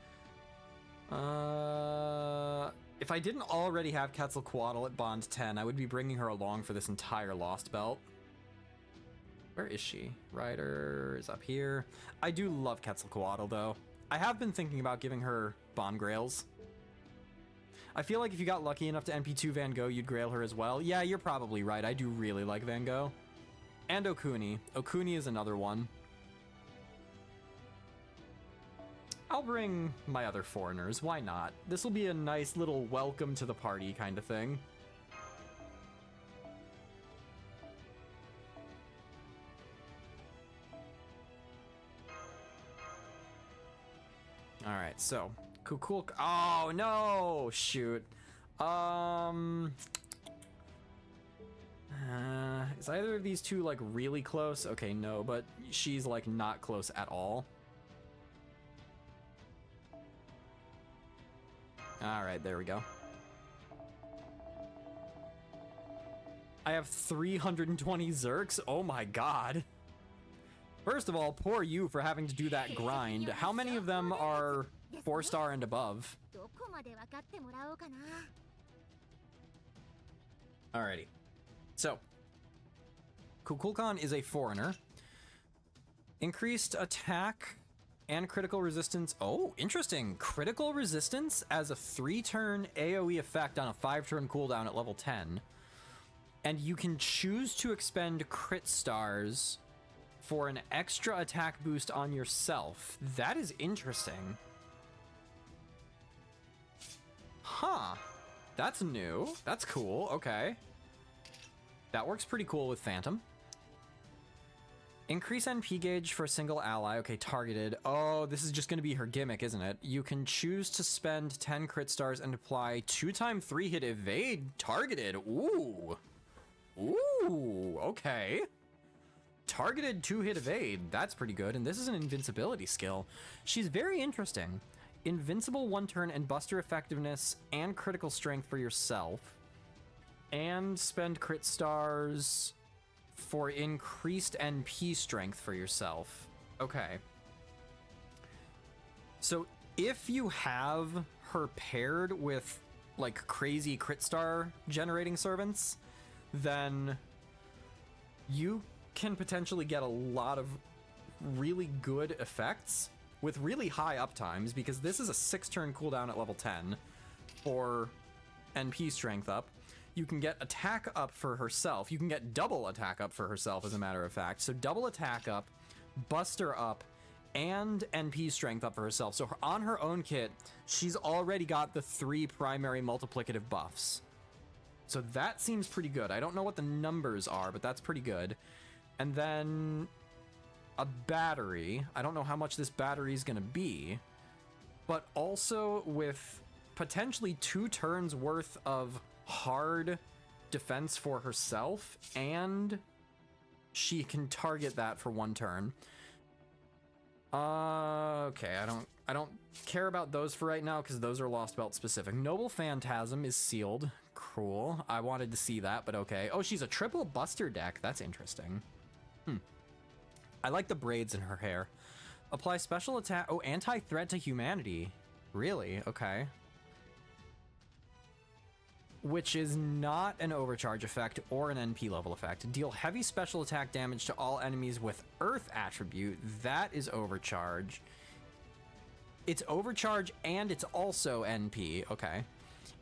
If I didn't already have Quetzalcoatl at Bond 10, I would be bringing her along for this entire Lostbelt. Where is she? Ryder is up here. I do love Quetzalcoatl, though. I have been thinking about giving her Bond Grails. I feel like if you got lucky enough to NP2 Van Gogh, you'd grail her as well. Yeah, you're probably right. I do really like Van Gogh. And Okuni. Okuni is another one. I'll bring my other foreigners, why not? This will be a nice little welcome to the party kind of thing. Alright, so, Kukulcan. Oh, no! Shoot. Is either of these two, like, really close? Okay, no, but she's, like, not close at all. Alright, there we go. I have 320 Zerks? Oh my god. First of all, poor you for having to do that grind. How many of them are 4-star and above? Alrighty. So, Kukulcan is a foreigner. Increased attack and critical resistance. Oh, interesting. Critical resistance as a 3-turn AoE effect on a 5-turn cooldown at level 10. And you can choose to expend crit stars for an extra attack boost on yourself. That is interesting. Huh. That's new. That's cool. Okay. That works pretty cool with Phantom. Increase NP gauge for a single ally. Okay, targeted. Oh, this is just going to be her gimmick, isn't it? You can choose to spend 10 crit stars and apply 2x 3-hit evade targeted. Ooh. Ooh, okay. Targeted 2-hit evade. That's pretty good. And this is an invincibility skill. She's very interesting. Invincible 1-turn and buster effectiveness and critical strength for yourself. And spend crit stars for increased NP strength for yourself. Okay. So if you have her paired with like crazy crit star generating servants, then you can potentially get a lot of really good effects with really high uptimes, because this is a 6-turn cooldown at level 10 for NP strength up. You can get attack up for herself. You can get double attack up for herself, as a matter of fact. So double attack up, buster up, and NP strength up for herself. So on her own kit, she's already got the 3 primary multiplicative buffs. So that seems pretty good. I don't know what the numbers are, but that's pretty good. And then a battery. I don't know how much this battery is going to be, but also with potentially 2 turns worth of hard defense for herself, and she can target that for 1 turn. Okay, I don't care about those for right now because those are Lostbelt specific. Noble Phantasm is sealed. Cool. I wanted to see that, but okay. Oh, she's a triple buster deck. That's interesting. I like the braids in her hair. Apply special attack. Oh, anti-threat to humanity. Really? Okay. Which is not an overcharge effect or an NP level effect. Deal heavy special attack damage to all enemies with Earth attribute. That is overcharge. It's overcharge and it's also NP. Okay.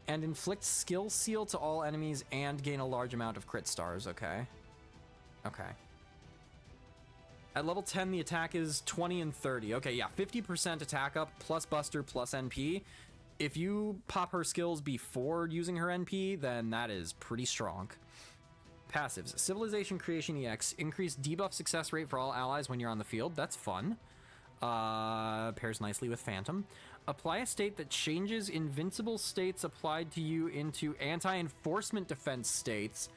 And inflict skill seal to all enemies and gain a large amount of crit stars. Okay. Okay. At level 10, the attack is 20 and 30. Okay, yeah, 50% attack up plus Buster plus NP. If you pop her skills before using her NP, then that is pretty strong. Passives. Civilization Creation EX. Increase debuff success rate for all allies when you're on the field. That's fun. Pairs nicely with Phantom. Apply a state that changes invincible states applied to you into anti-enforcement defense states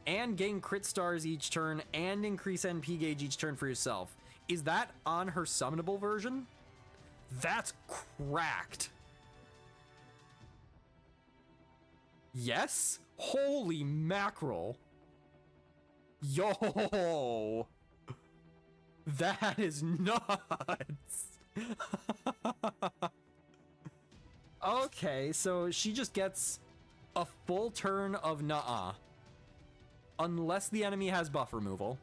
and gain crit stars each turn and increase NP gauge each turn for yourself. Is that on her summonable version? That's cracked. Yes? Holy mackerel. Yo. That is nuts. Okay, so she just gets a full turn of nuh-uh. Unless the enemy has buff removal.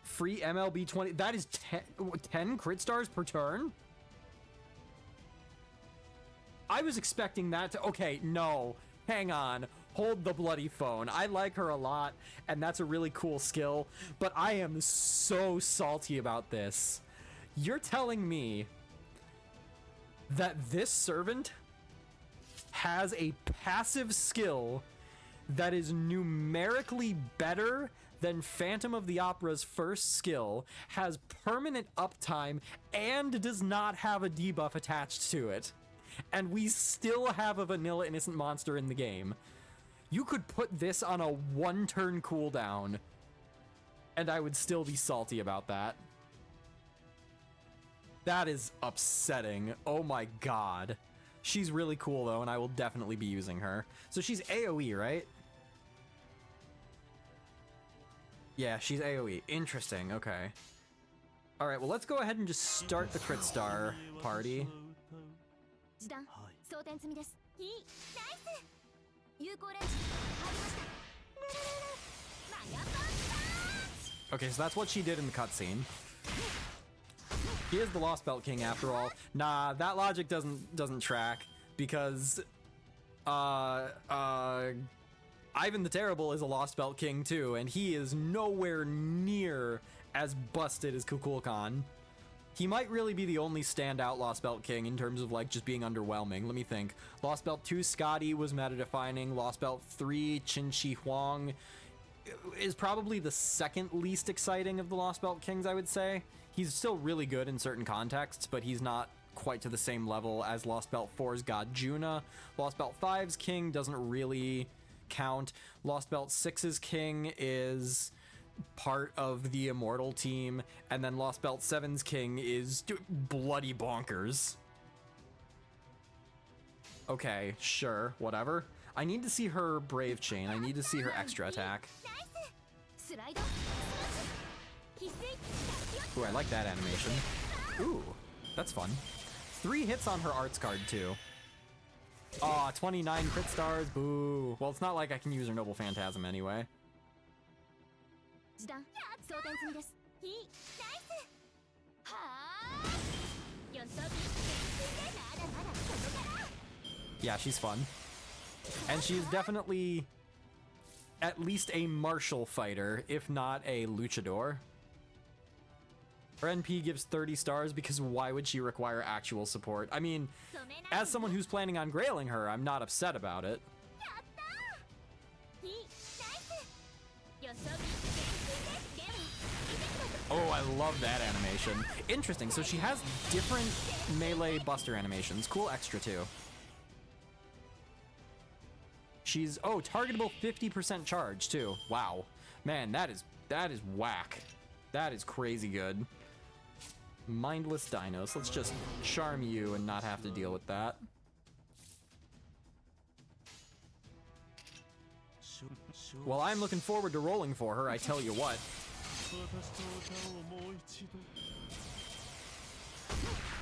Free MLB 20. That is 10 crit stars per turn? I was expecting that to... Okay, no. Hang on. Hold the bloody phone. I like her a lot, and that's a really cool skill, but I am so salty about this. You're telling me that this servant has a passive skill that is numerically better than Phantom of the Opera's first skill, has permanent uptime, and does not have a debuff attached to it. And we still have a vanilla innocent monster in the game. You could put this on a 1-turn cooldown, and I would still be salty about that. That is upsetting. Oh my god. She's really cool, though, and I will definitely be using her. So she's AoE, right? Yeah, she's AoE. Interesting, okay. Alright, well, let's go ahead and just start the crit star party. Okay, so that's what she did in the cutscene. He is the Lostbelt King after all. Nah, that logic doesn't track because Ivan the Terrible is a Lostbelt King too, and he is nowhere near as busted as Kukulcan. He might really be the only standout Lostbelt King in terms of like just being underwhelming. Let me think. Lostbelt 2 Scotty was meta defining. Lostbelt 3 Qin Shi Huang is probably the second least exciting of the Lostbelt Kings, I would say. He's still really good in certain contexts, but he's not quite to the same level as Lostbelt 4's God Juna. Lostbelt 5's King doesn't really count. Lostbelt 6's King is part of the Immortal team, and then Lostbelt 7's King is bloody bonkers. Okay, sure, whatever. I need to see her Brave Chain. I need to see her extra attack. Ooh, I like that animation. Ooh, that's fun. 3 hits on her arts card, too. Aw, 29 crit stars, boo. Well, it's not like I can use her Noble Phantasm anyway. Yeah, she's fun. And she's definitely at least a martial fighter, if not a luchador. Her NP gives 30 stars because why would she require actual support? I mean, as someone who's planning on grailing her, I'm not upset about it. Oh, I love that animation. Interesting, so she has different melee buster animations. Cool extra, too. She's, oh, targetable 50% charge, too. Wow. Man, that is whack. That is crazy good. Mindless dinos. Let's just charm you and not have to deal with that. Well, I'm looking forward to rolling for her, I tell you what.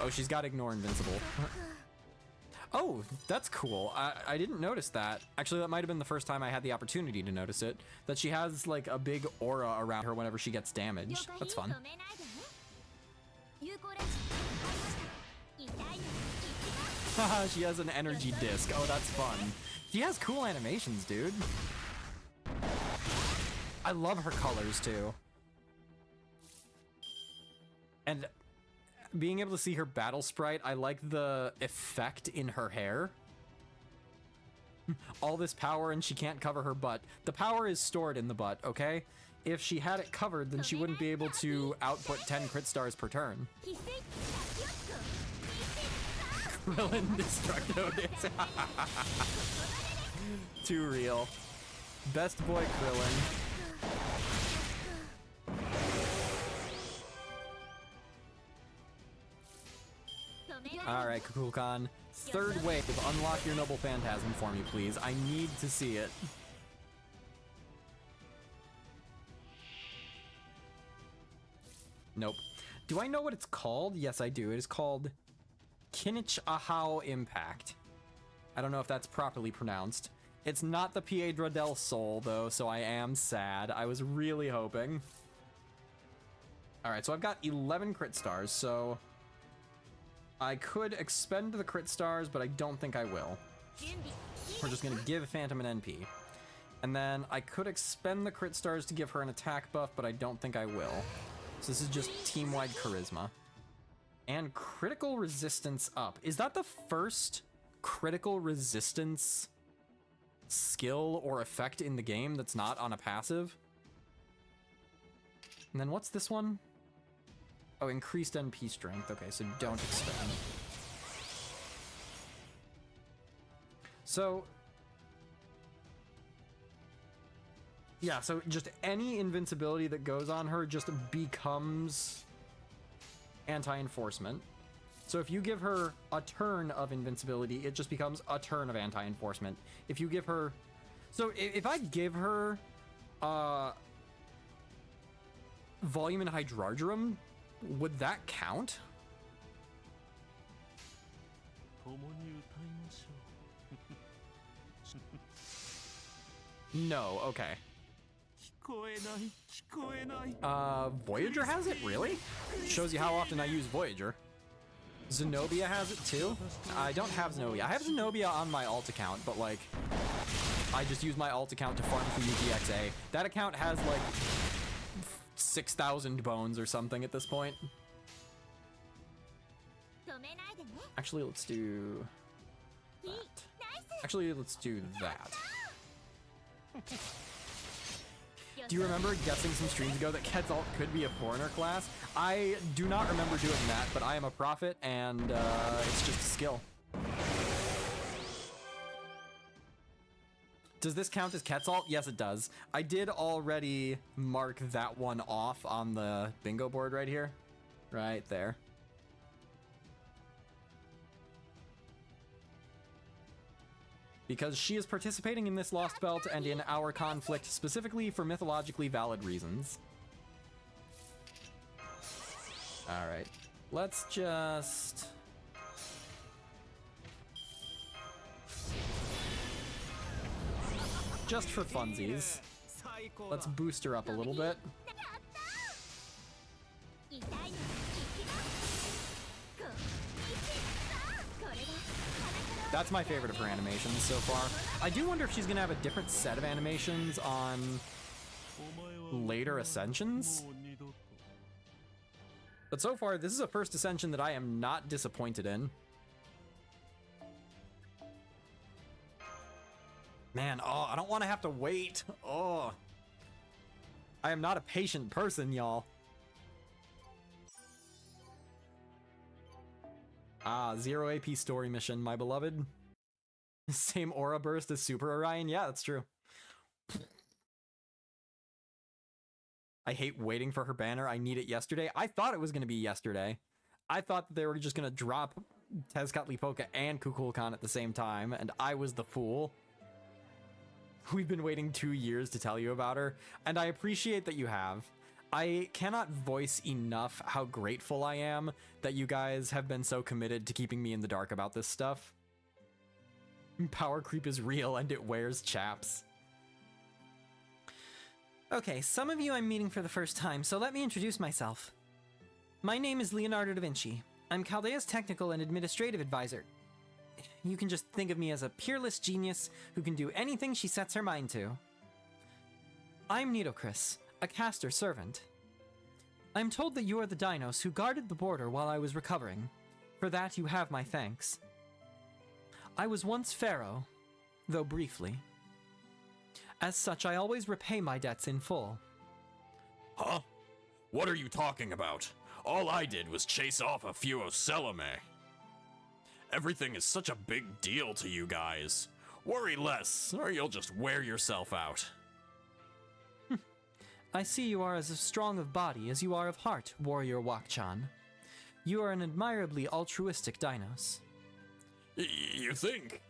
Oh, she's got ignore invincible. Oh, that's cool. I didn't notice that. Actually, that might have been the first time I had the opportunity to notice it. That she has like a big aura around her whenever she gets damaged. That's fun. Haha, she has an energy disc. Oh, that's fun. She has cool animations, dude. I love her colors too. And being able to see her battle sprite, I like the effect in her hair. All this power and she can't cover her butt. The power is stored in the butt, okay? If she had it covered, then she wouldn't be able to output 10 crit stars per turn. Krillin Destructo Disc. Too real. Best boy Krillin. Alright, Kukulcan. Third wave, unlock your Noble Phantasm for me, please. I need to see it. Nope. Do I know what it's called? Yes, I do. It is called Kinich Ahau Impact. I don't know if that's properly pronounced. It's not the Piedra del Sol, though, so I am sad. I was really hoping. Alright, so I've got 11 crit stars, so I could expend the crit stars, but I don't think I will. We're just gonna give Phantom an NP. And then I could expend the crit stars to give her an attack buff, but I don't think I will. So this is just team-wide charisma. And critical resistance up. Is that the first critical resistance skill or effect in the game that's not on a passive? And then what's this one? Oh, increased NP strength. Okay, so don't expend. So yeah, so just any invincibility that goes on her just becomes anti-enforcement. So if you give her a turn of invincibility, it just becomes a turn of anti-enforcement. If you give her... So if I give her volume and hydrargyrum, would that count? No, okay. Voyager has it? Really? Shows you how often I use Voyager. Zenobia has it too? I don't have Zenobia. I have Zenobia on my alt account, but like, I just use my alt account to farm for UTXA. That account has like 6,000 bones or something at this point. Actually, let's do that. Actually, let's do that. Do you remember guessing some streams ago that Quetzalt could be a foreigner class? I do not remember doing that, but I am a prophet, and it's just a skill. Does this count as Quetzalt? Yes, it does. I did already mark that one off on the bingo board right here. Right there. Because she is participating in this Lostbelt and in our conflict specifically for mythologically valid reasons. Alright, let's just... Just for funsies, let's boost her up a little bit. That's my favorite of her animations so far. I do wonder if she's gonna have a different set of animations on later ascensions. But so far, this is a first ascension that I am not disappointed in. Man, oh, I don't want to have to wait. Oh. I am not a patient person, y'all. Ah, 0 AP story mission, my beloved. Same aura burst as Super Orion? Yeah, that's true. I hate waiting for her banner. I need it yesterday. I thought it was going to be yesterday. I thought that they were just going to drop Tezcatlipoca and Kukulcan at the same time, and I was the fool. We've been waiting 2 years to tell you about her, and I appreciate that you have. I cannot voice enough how grateful I am that you guys have been so committed to keeping me in the dark about this stuff. Power creep is real and it wears chaps. Okay, some of you I'm meeting for the first time, so let me introduce myself. My name is Leonardo da Vinci. I'm Chaldea's technical and administrative advisor. You can just think of me as a peerless genius who can do anything she sets her mind to. I'm Nitocris, a caster servant. I'm told that you are the dinos who guarded the border while I was recovering. For that, you have my thanks. I was once Pharaoh, though briefly. As such, I always repay my debts in full. Huh? What are you talking about? All I did was chase off a few Ocelome. Everything is such a big deal to you guys. Worry less, or you'll just wear yourself out. I see you are as strong of body as you are of heart, Warrior Kukulcan. You are an admirably altruistic dinos. You think?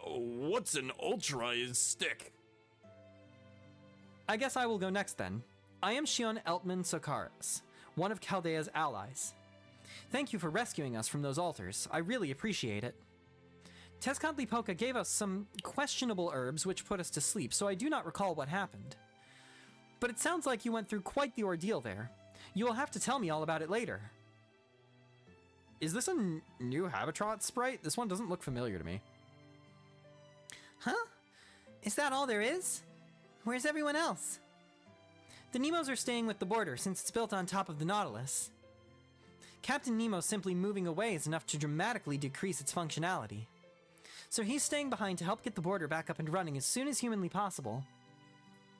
What's an ultra-stick? I guess I will go next then. I am Shion Eltman Sokaris, one of Chaldea's allies. Thank you for rescuing us from those altars. I really appreciate it. Tezcatlipoca gave us some questionable herbs which put us to sleep, so I do not recall what happened. But it sounds like you went through quite the ordeal there. You will have to tell me all about it later. Is this a new Habitat sprite? This one doesn't look familiar to me. Huh? Is that all there is? Where's everyone else? The Nemos are staying with the border since it's built on top of the Nautilus. Captain Nemo simply moving away is enough to dramatically decrease its functionality. So he's staying behind to help get the border back up and running as soon as humanly possible.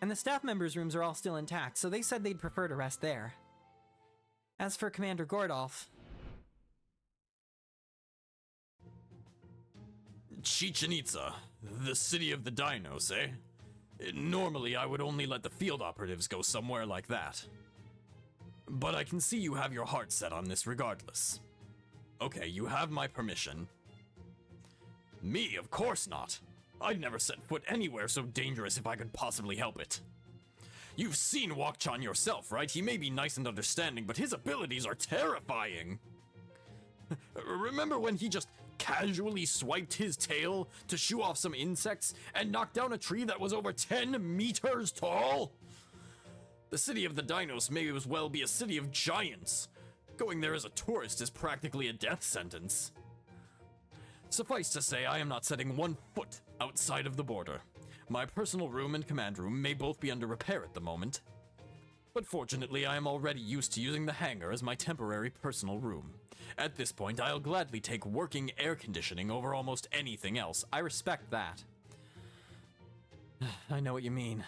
And the staff members' rooms are all still intact, so they said they'd prefer to rest there. As for Commander Gordolf... Chichen Itza, the city of the dinos, eh? Normally, I would only let the field operatives go somewhere like that. But I can see you have your heart set on this regardless. Okay, you have my permission. Me, of course not. I'd never set foot anywhere so dangerous if I could possibly help it. You've seen Kukulcan yourself, right? He may be nice and understanding, but his abilities are terrifying. Remember when he just casually swiped his tail to shoo off some insects and knocked down a tree that was over 10 meters tall? The city of the dinos may as well be a city of giants. Going there as a tourist is practically a death sentence. Suffice to say, I am not setting one foot outside of the border. My personal room and command room may both be under repair at the moment. But fortunately, I am already used to using the hangar as my temporary personal room. At this point, I'll gladly take working air conditioning over almost anything else. I respect that. I know what you mean.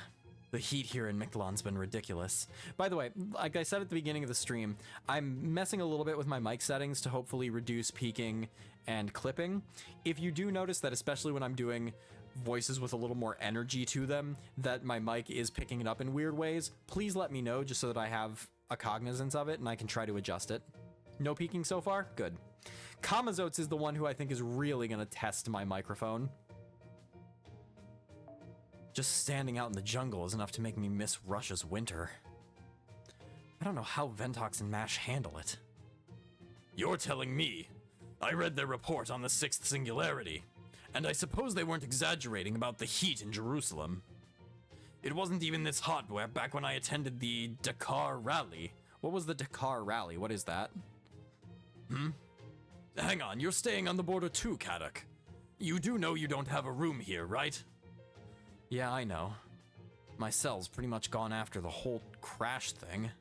The heat here in Mictlan's been ridiculous. By the way, like I said at the beginning of the stream, I'm messing a little bit with my mic settings to hopefully reduce peaking and clipping. If you do notice that, especially when I'm doing voices with a little more energy to them, that my mic is picking it up in weird ways, please let me know just so that I have a cognizance of it and I can try to adjust it. No peaking so far? Good. Kamazotes is the one who I think is really going to test my microphone. Just standing out in the jungle is enough to make me miss Russia's winter. I don't know how Ventox and MASH handle it. You're telling me. I read their report on the 6th singularity, and I suppose they weren't exaggerating about the heat in Jerusalem. It wasn't even this hot back when I attended the Dakar rally. What was the Dakar rally? What is that? Hang on, you're staying on the border too, Kadok. You do know you don't have a room here, right? Yeah, I know. My cell's pretty much gone after the whole crash thing.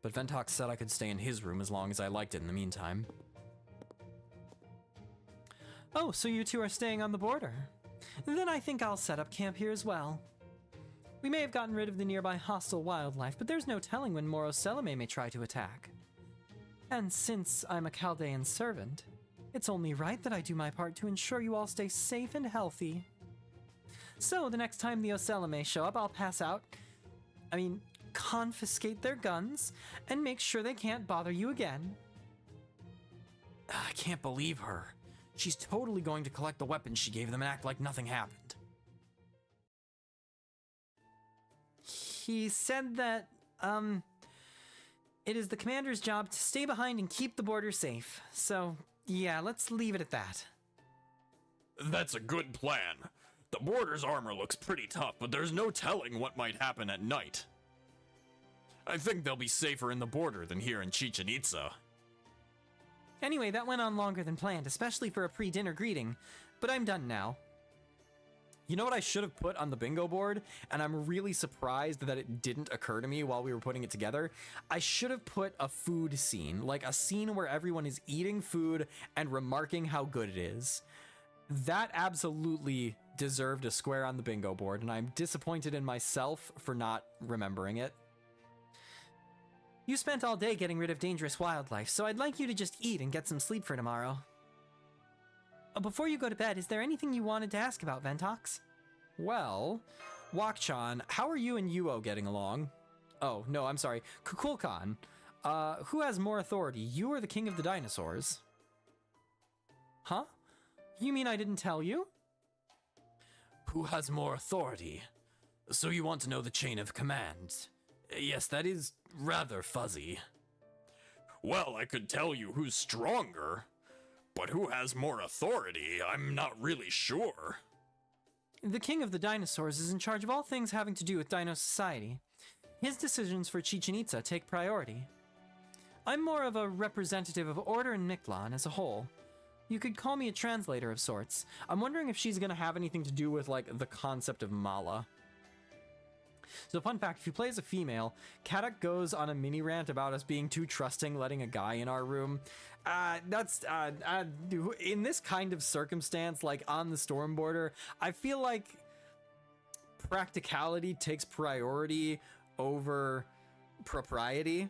But Ventox said I could stay in his room as long as I liked it in the meantime. Oh, so you two are staying on the border. Then I think I'll set up camp here as well. We may have gotten rid of the nearby hostile wildlife, but there's no telling when more Ocelome may try to attack. And since I'm a Chaldean servant, it's only right that I do my part to ensure you all stay safe and healthy. So the next time the Ocelome show up, I'll confiscate their guns and make sure they can't bother you again. I can't believe her. She's totally going to collect the weapons she gave them and act like nothing happened. He said that It is the commander's job to stay behind and keep the border safe. So, yeah, let's leave it at that. That's a good plan. The border's armor looks pretty tough, but there's no telling what might happen at night. I think they'll be safer in the border than here in Chichen Itza. Anyway, that went on longer than planned, especially for a pre-dinner greeting. But I'm done now. You know what I should have put on the bingo board? And I'm really surprised that it didn't occur to me while we were putting it together. I should have put a food scene, like a scene where everyone is eating food and remarking how good it is. That absolutely deserved a square on the bingo board, and I'm disappointed in myself for not remembering it. You spent all day getting rid of dangerous wildlife, so I'd like you to just eat and get some sleep for tomorrow. Before you go to bed, is there anything you wanted to ask about, Ventox? Well, Wakchan, how are you and Yuo getting along? Oh, no, I'm sorry. Kukulcan. Who has more authority, you or the king of the dinosaurs? Huh? You mean I didn't tell you? Who has more authority? So you want to know the chain of command? Yes, that is rather fuzzy. Well, I could tell you who's stronger, but who has more authority, I'm not really sure. The king of the dinosaurs is in charge of all things having to do with Dino Society. His decisions for Chichen Itza take priority. I'm more of a representative of Order in Mictlan as a whole. You could call me a translator of sorts. I'm wondering if she's gonna have anything to do with, like, the concept of Mala. So fun fact, if you play as a female, Kadak goes on a mini rant about us being too trusting letting a guy in our room. In this kind of circumstance, like on the storm border, I feel like practicality takes priority over propriety.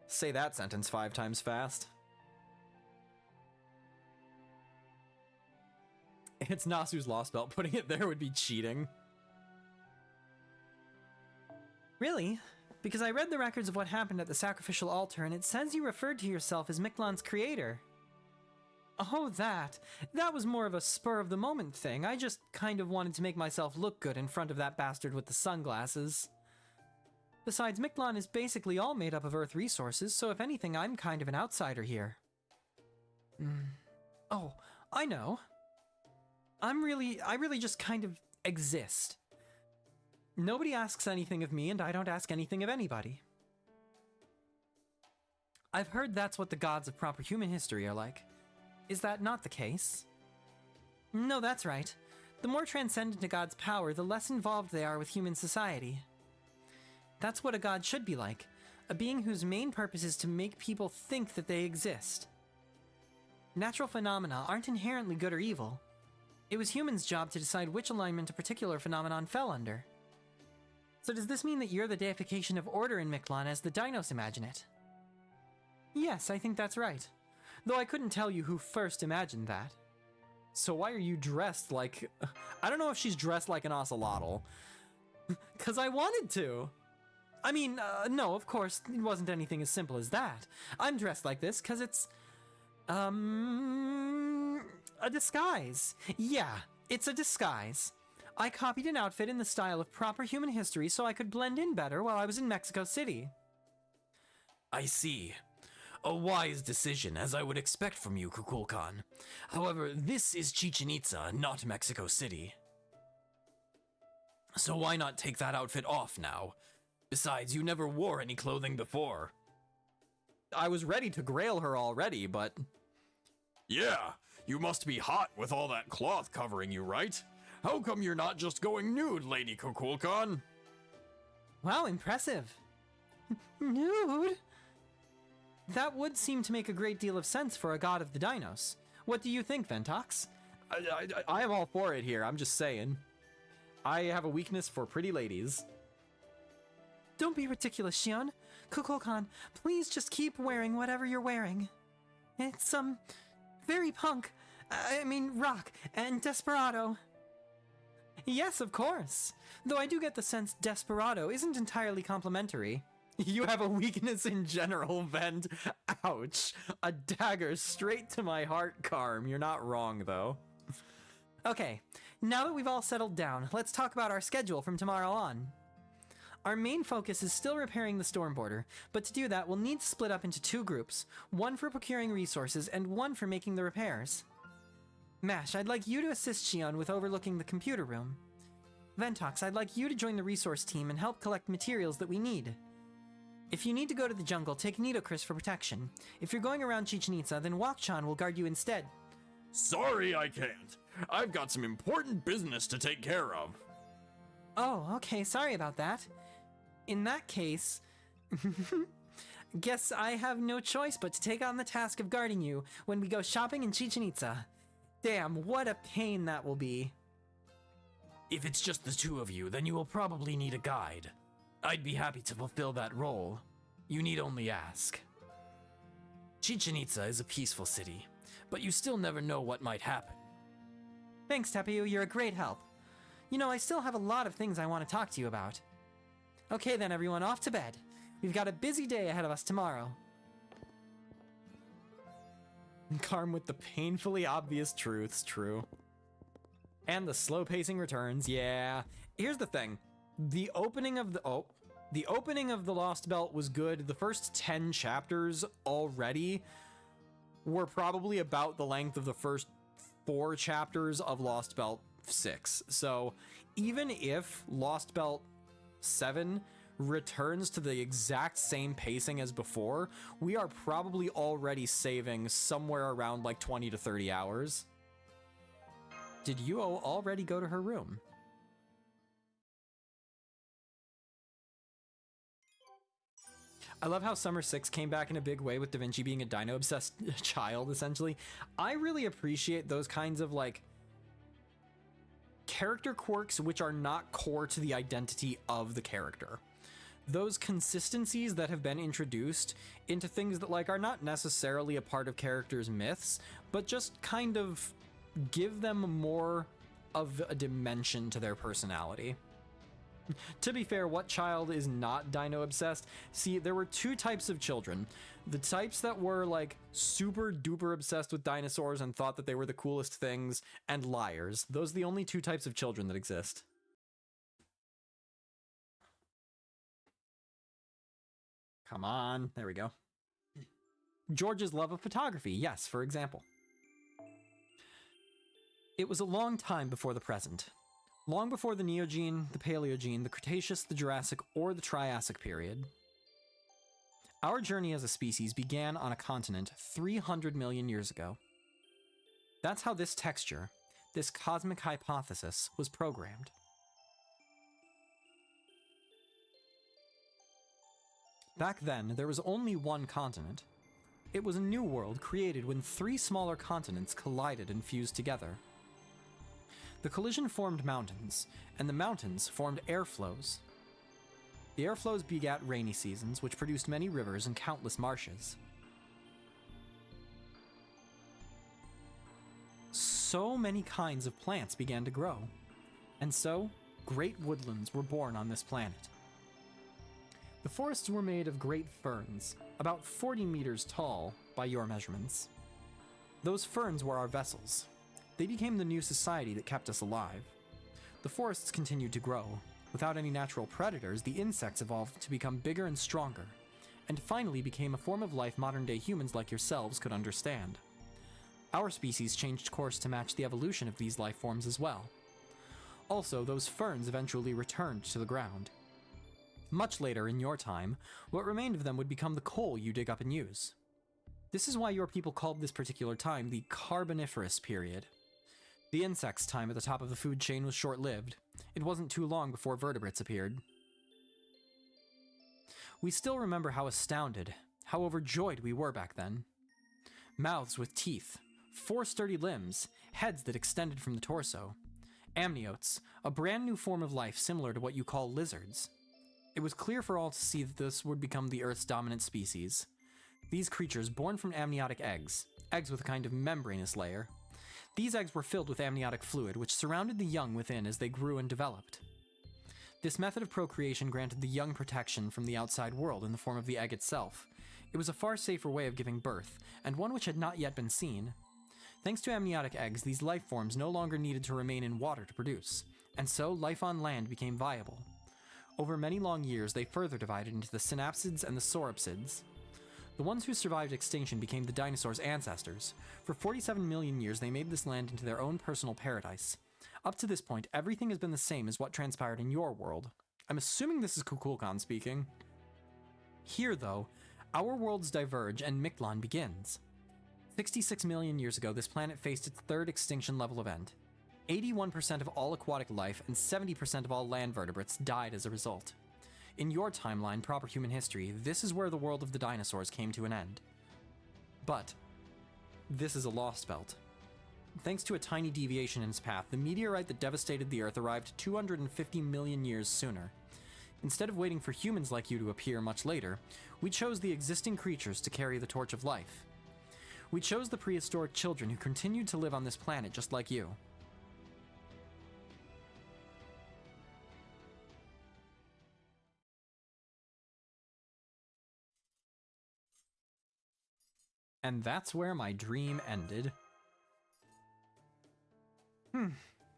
Say that sentence 5 times fast. It's Nasu's Lostbelt. Putting it there would be cheating. Really? Because I read the records of what happened at the sacrificial altar, and it says you referred to yourself as Mictlan's creator. Oh, that. That was more of a spur-of-the-moment thing. I just kind of wanted to make myself look good in front of that bastard with the sunglasses. Besides, Mictlan is basically all made up of Earth resources, so if anything, I'm kind of an outsider here. Oh, I know. I really just kind of exist. Nobody asks anything of me, and I don't ask anything of anybody. I've heard that's what the gods of proper human history are like. Is that not the case? No, that's right. The more transcendent a god's power, the less involved they are with human society. That's what a god should be like, a being whose main purpose is to make people think that they exist. Natural phenomena aren't inherently good or evil. It was humans' job to decide which alignment a particular phenomenon fell under. So does this mean that you're the deification of order in Mictlan as the Dinos imagine it? Yes, I think that's right. Though I couldn't tell you who first imagined that. So why are you dressed like... I don't know if she's dressed like an ocelotl. 'Cause I wanted to. I mean, no, of course, it wasn't anything as simple as that. I'm dressed like this 'cause it's... a disguise. Yeah, it's a disguise. I copied an outfit in the style of proper human history so I could blend in better while I was in Mexico City. I see. A wise decision, as I would expect from you, Kukulcan. However, this is Chichen Itza, not Mexico City. So why not take that outfit off now? Besides, you never wore any clothing before. I was ready to grail her already, but... Yeah, you must be hot with all that cloth covering you, right? How come you're not just going nude, Lady Kukulcan? Wow, impressive. Nude? That would seem to make a great deal of sense for a god of the dinos. What do you think, Ventox? I am all for it here, I'm just saying. I have a weakness for pretty ladies. Don't be ridiculous, Shion. Kukulcan, please just keep wearing whatever you're wearing. It's, very punk. I mean, rock and desperado. Yes, of course. Though I do get the sense desperado isn't entirely complimentary. You have a weakness in general, Vent. Ouch. A dagger straight to my heart, Carm. You're not wrong, though. Okay, now that we've all settled down, let's talk about our schedule from tomorrow on. Our main focus is still repairing the storm border, but to do that, we'll need to split up into 2 groups, one for procuring resources and one for making the repairs. Mash, I'd like you to assist Shion with overlooking the computer room. Ventox, I'd like you to join the resource team and help collect materials that we need. If you need to go to the jungle, take Nidokris for protection. If you're going around Chichen Itza, then Wakchan will guard you instead. Sorry, I can't. I've got some important business to take care of. Oh, okay, sorry about that. In that case, guess I have no choice but to take on the task of guarding you when we go shopping in Chichen Itza. Damn, what a pain that will be. If it's just the 2 of you, then you will probably need a guide. I'd be happy to fulfill that role. You need only ask. Chichen Itza is a peaceful city, but you still never know what might happen. Thanks, Tepu, you're a great help. You know, I still have a lot of things I want to talk to you about. Okay then, everyone, off to bed. We've got a busy day ahead of us tomorrow. Karm with the painfully obvious truths, true. And the slow pacing returns, yeah. Here's the thing. The opening of the Lostbelt was good. The first 10 chapters already were probably about the length of the first 4 chapters of Lostbelt 6. So even if Lostbelt 7 returns to the exact same pacing as before, we are probably already saving somewhere around like 20 to 30 hours. Did Yuo already go to her room? I love how Summer 6 came back in a big way with Da Vinci being a dino-obsessed child, essentially. I really appreciate those kinds of, like, character quirks which are not core to the identity of the character. Those consistencies that have been introduced into things that, like, are not necessarily a part of characters' myths, but just kind of give them more of a dimension to their personality. To be fair, what child is not dino-obsessed? See, there were 2 types of children. The types that were, like, super duper obsessed with dinosaurs and thought that they were the coolest things, and liars. Those are the only 2 types of children that exist. Come on, there we go. George's love of photography, yes, for example. It was a long time before the present. Long before the Neogene, the Paleogene, the Cretaceous, the Jurassic, or the Triassic period. Our journey as a species began on a continent 300 million years ago. That's how this texture, this cosmic hypothesis, was programmed. Back then, there was only one continent. It was a new world created when 3 smaller continents collided and fused together. The collision formed mountains, and the mountains formed airflows. The airflows begat rainy seasons, which produced many rivers and countless marshes. So many kinds of plants began to grow, and so great woodlands were born on this planet. The forests were made of great ferns, about 40 meters tall by your measurements. Those ferns were our vessels. They became the new society that kept us alive. The forests continued to grow. Without any natural predators, the insects evolved to become bigger and stronger, and finally became a form of life modern-day humans like yourselves could understand. Our species changed course to match the evolution of these life forms as well. Also, those ferns eventually returned to the ground. Much later, in your time, what remained of them would become the coal you dig up and use. This is why your people called this particular time the Carboniferous period. The insects' time at the top of the food chain was short-lived. It wasn't too long before vertebrates appeared. We still remember how astounded, how overjoyed we were back then. Mouths with teeth, 4 sturdy limbs, heads that extended from the torso. Amniotes, a brand new form of life similar to what you call lizards. It was clear for all to see that this would become the Earth's dominant species. These creatures born from amniotic eggs, eggs with a kind of membranous layer. These eggs were filled with amniotic fluid, which surrounded the young within as they grew and developed. This method of procreation granted the young protection from the outside world in the form of the egg itself. It was a far safer way of giving birth, and one which had not yet been seen. Thanks to amniotic eggs, these life forms no longer needed to remain in water to produce, and so life on land became viable. Over many long years, they further divided into the synapsids and the sauropsids. The ones who survived extinction became the dinosaurs' ancestors. For 47 million years, they made this land into their own personal paradise. Up to this point, everything has been the same as what transpired in your world. I'm assuming this is Kukulcan speaking. Here, though, our worlds diverge and Mictlan begins. 66 million years ago, this planet faced its third extinction level event. 81% of all aquatic life and 70% of all land vertebrates died as a result. In your timeline, proper human history, this is where the world of the dinosaurs came to an end. But this is a Lostbelt. Thanks to a tiny deviation in its path, the meteorite that devastated the Earth arrived 250 million years sooner. Instead of waiting for humans like you to appear much later, we chose the existing creatures to carry the torch of life. We chose the prehistoric children who continued to live on this planet just like you. And that's where my dream ended.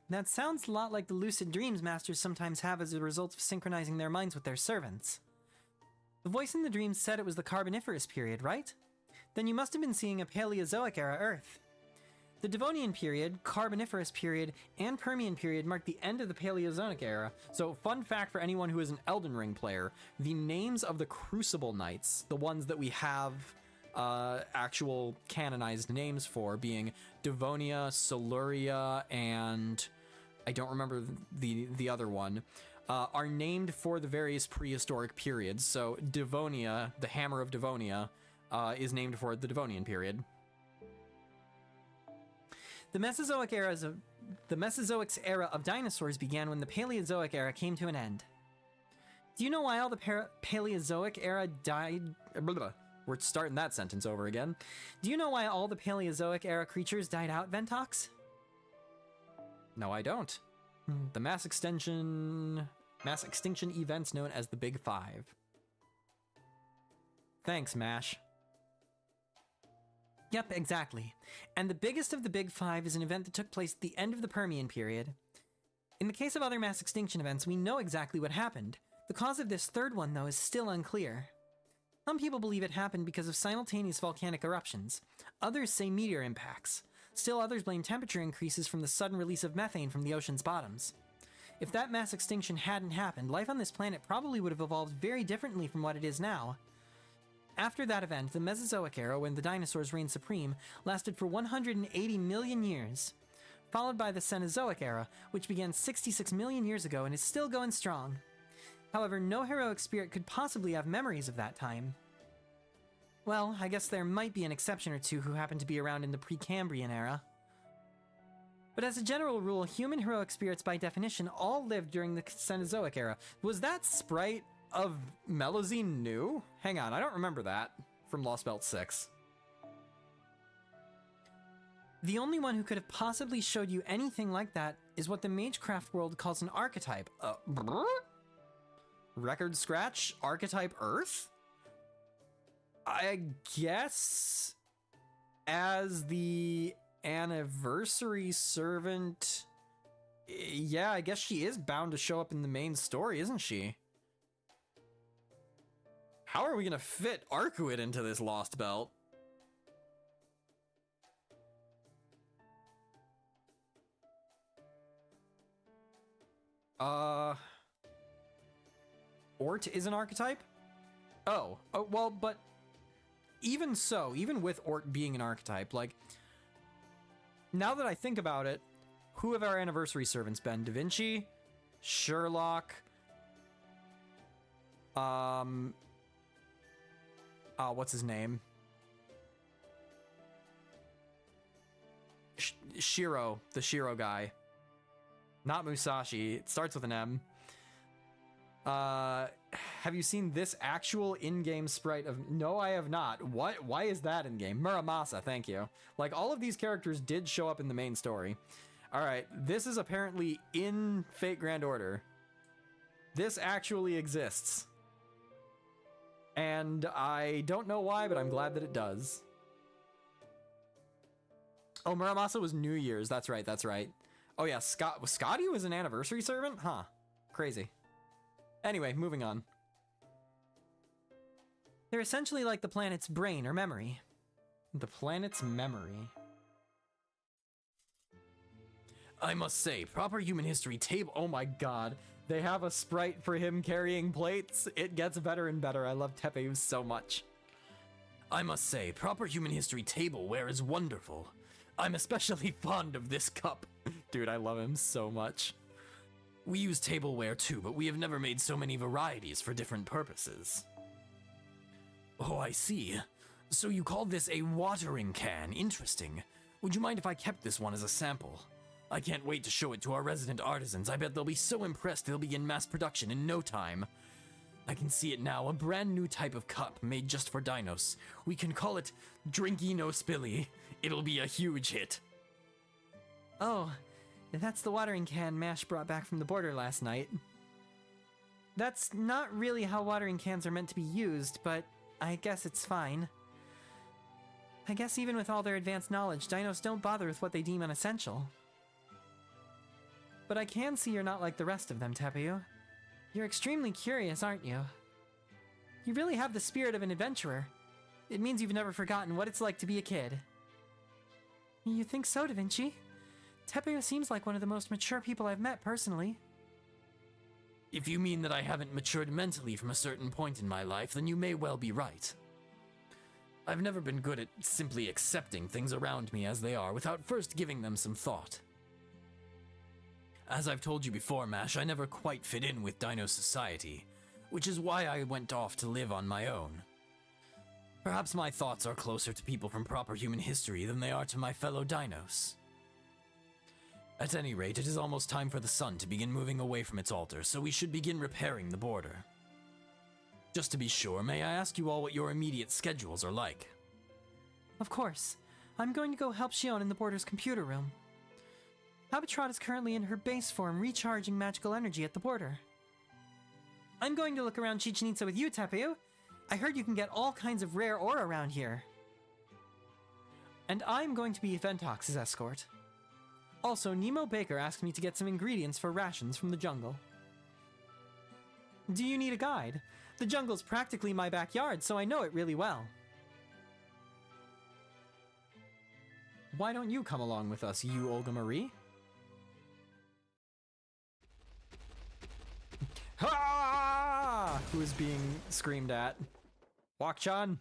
That sounds a lot like the lucid dreams masters sometimes have as a result of synchronizing their minds with their servants. The voice in the dream said it was the Carboniferous period, right? Then you must have been seeing a Paleozoic era Earth. The Devonian period, Carboniferous period, and Permian period marked the end of the Paleozoic era. So, fun fact for anyone who is an Elden Ring player, the names of the Crucible Knights, the ones that we have actual canonized names for, being Devonia, Siluria, and I don't remember the other one, are named for the various prehistoric periods. So Devonia, the Hammer of Devonia, is named for the Devonian period. The Mesozoic's era of dinosaurs began when the Paleozoic era came to an end. Do you know why all the Paleozoic era died? We're starting that sentence over again. Do you know why all the Paleozoic era creatures died out, Ventox? No, I don't. The mass extinction events known as the Big Five. Thanks, MASH. Yep, exactly. And the biggest of the Big Five is an event that took place at the end of the Permian period. In the case of other mass extinction events, we know exactly what happened. The cause of this third one, though, is still unclear. Some people believe it happened because of simultaneous volcanic eruptions. Others say meteor impacts. Still others blame temperature increases from the sudden release of methane from the ocean's bottoms. If that mass extinction hadn't happened, life on this planet probably would have evolved very differently from what it is now. After that event, the Mesozoic era, when the dinosaurs reigned supreme, lasted for 180 million years, followed by the Cenozoic era, which began 66 million years ago and is still going strong. However, no heroic spirit could possibly have memories of that time. Well, I guess there might be an exception or two who happen to be around in the Precambrian era. But as a general rule, human heroic spirits by definition all lived during the Cenozoic era. Was that sprite of Melazine new? Hang on, I don't remember that from Lostbelt 6. The only one who could have possibly showed you anything like that is what the Magecraft world calls an archetype. Record scratch? Archetype Earth? I guess as the anniversary servant, yeah, I guess she is bound to show up in the main story, isn't she? How are we gonna fit Arcuit into this Lostbelt? Ort is an archetype? Oh, well, but even so, even with Ort being an archetype, like, now that I think about it, who have our anniversary servants been? Da Vinci? Sherlock? What's his name? Shiro, the Shiro guy. Not Musashi, it starts with an M. Have you seen this actual in-game sprite of... No, I have not. What? Why is that in-game? Muramasa, thank you. Like, all of these characters did show up in the main story. Alright, this is apparently in Fate Grand Order. This actually exists. And I don't know why, but I'm glad that it does. Oh, Muramasa was New Year's. That's right, that's right. Oh yeah, Scotty was an anniversary servant? Huh. Crazy. Anyway, moving on. They're essentially like the planet's brain or memory. The planet's memory. I must say, proper human history table. Oh my god. They have a sprite for him carrying plates. It gets better and better. I love Tepeyu so much. I must say, proper human history tableware is wonderful. I'm especially fond of this cup. Dude, I love him so much. We use tableware too, but we have never made so many varieties for different purposes. Oh, I see. So you call this a watering can. Interesting. Would you mind if I kept this one as a sample? I can't wait to show it to our resident artisans. I bet they'll be so impressed they'll begin mass production in no time. I can see it now, a brand new type of cup made just for dinos. We can call it Drinky No Spilly. It'll be a huge hit. Oh, that's the watering can Mash brought back from the border last night. That's not really how watering cans are meant to be used, but I guess it's fine. I guess even with all their advanced knowledge, dinos don't bother with what they deem unessential. But I can see you're not like the rest of them, Tepeyu. You're extremely curious, aren't you? You really have the spirit of an adventurer. It means you've never forgotten what it's like to be a kid. You think so, Da Vinci? Tepeyu seems like one of the most mature people I've met personally. If you mean that I haven't matured mentally from a certain point in my life, then you may well be right. I've never been good at simply accepting things around me as they are without first giving them some thought. As I've told you before, Mash, I never quite fit in with Dino society, which is why I went off to live on my own. Perhaps my thoughts are closer to people from proper human history than they are to my fellow dinos. At any rate, it is almost time for the sun to begin moving away from its altar, so we should begin repairing the border. Just to be sure, may I ask you all what your immediate schedules are like? Of course. I'm going to go help Shion in the border's computer room. Habitrot is currently in her base form, recharging magical energy at the border. I'm going to look around Chichen Itza with you, Tepeyu. I heard you can get all kinds of rare ore around here. And I'm going to be Ventox's escort. Also, Nemo Baker asked me to get some ingredients for rations from the jungle. Do you need a guide? The jungle's practically my backyard, so I know it really well. Why don't you come along with us, you Olga Marie? Ha! Who is being screamed at? Kukulcan?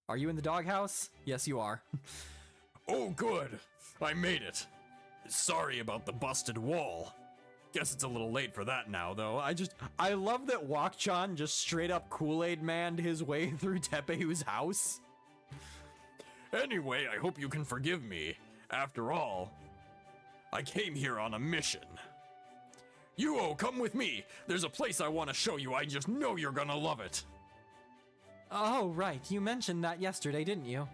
Are you in the doghouse? Yes, you are. Oh, good. I made it. Sorry about the busted wall. Guess it's a little late for that now, though. I love that Kukulcan just straight up Kool-Aid manned his way through Tepeyu's house. Anyway, I hope you can forgive me. After all, I came here on a mission. You-O, come with me. There's a place I want to show you. I just know you're gonna love it. Oh, right. You mentioned that yesterday, didn't you?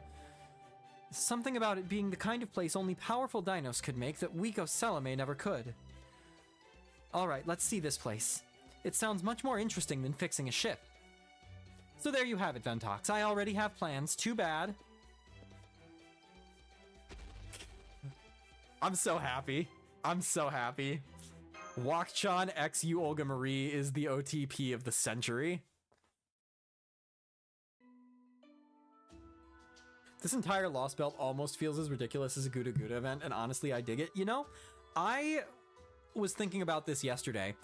Something about it being the kind of place only powerful dinos could make that weak Ocelame never could. Alright, let's see this place. It sounds much more interesting than fixing a ship. So there you have it, Ventox. I already have plans. Too bad. I'm so happy. I'm so happy. Kukulcan x you Olga Marie is the OTP of the century. This entire Lostbelt almost feels as ridiculous as a Gouda Gouda event, and honestly, I dig it. You know, I was thinking about this yesterday.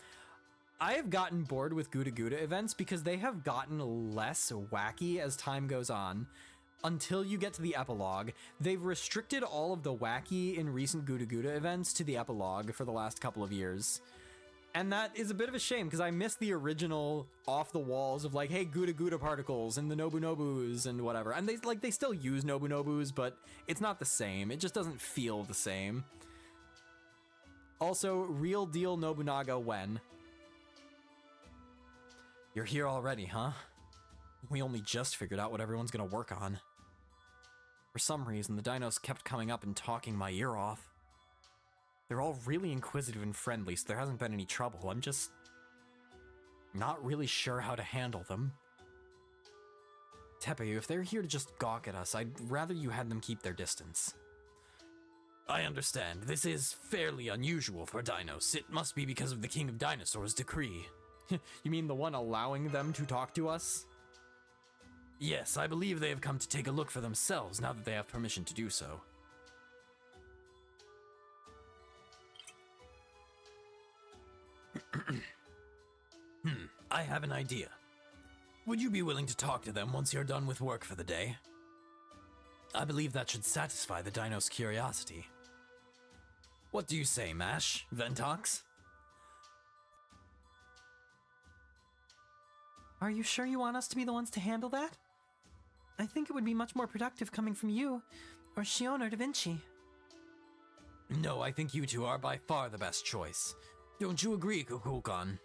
I have gotten bored with Gouda Gouda events because they have gotten less wacky as time goes on. Until you get to the epilogue, they've restricted all of the wacky in recent Gouda Gouda events to the epilogue for the last couple of years. And that is a bit of a shame because I miss the original off the walls of like, hey, Gouda Gouda particles and the Nobu Nobus and whatever. And they still use Nobu Nobus, but it's not the same. It just doesn't feel the same. Also, real deal Nobunaga when? You're here already, huh? We only just figured out what everyone's gonna work on. For some reason, the dinos kept coming up and talking my ear off. They're all really inquisitive and friendly, so there hasn't been any trouble. I'm just not really sure how to handle them. Tepeyu, if they're here to just gawk at us, I'd rather you had them keep their distance. I understand. This is fairly unusual for dinos. It must be because of the King of Dinosaurs' decree. You mean the one allowing them to talk to us? Yes, I believe they have come to take a look for themselves now that they have permission to do so. I have an idea. Would you be willing to talk to them once you're done with work for the day? I believe that should satisfy the Dino's curiosity. What do you say, Mash? Ventox? Are you sure you want us to be the ones to handle that? I think it would be much more productive coming from you, or Shion or Da Vinci. No, I think you two are by far the best choice. Don't you agree, Kukulcan?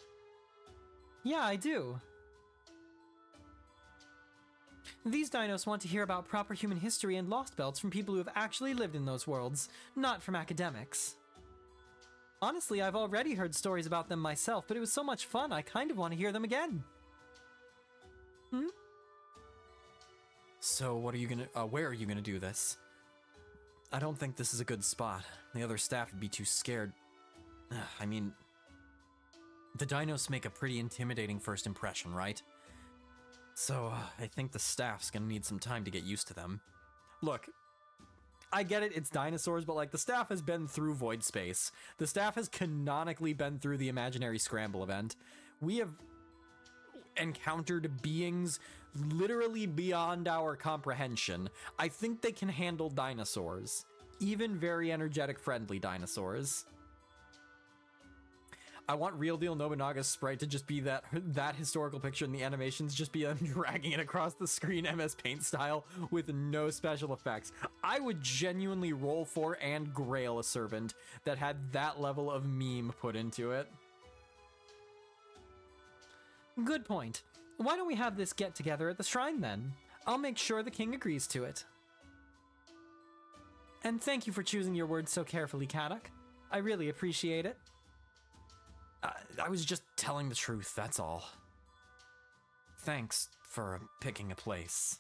Yeah, I do. These dinos want to hear about proper human history and Lostbelts from people who have actually lived in those worlds, not from academics. Honestly, I've already heard stories about them myself, but it was so much fun, I kind of want to hear them again. So what are you gonna, where are you gonna do this? I don't think this is a good spot. The other staff would be too scared. I mean, the dinos make a pretty intimidating first impression, right? So, I think the staff's gonna need some time to get used to them. Look, I get it, it's dinosaurs, but like, the staff has been through Void Space. The staff has canonically been through the Imaginary Scramble event. We have encountered beings literally beyond our comprehension. I think they can handle dinosaurs. Even very energetic, friendly dinosaurs. I want Real Deal Nobunaga's sprite to just be that historical picture in the animations, just be them dragging it across the screen MS Paint style with no special effects. I would genuinely roll for and grail a servant that had that level of meme put into it. Good point. Why don't we have this get together at the shrine then? I'll make sure the king agrees to it. And thank you for choosing your words so carefully, Kadak. I really appreciate it. I was just telling the truth, that's all. Thanks for picking a place.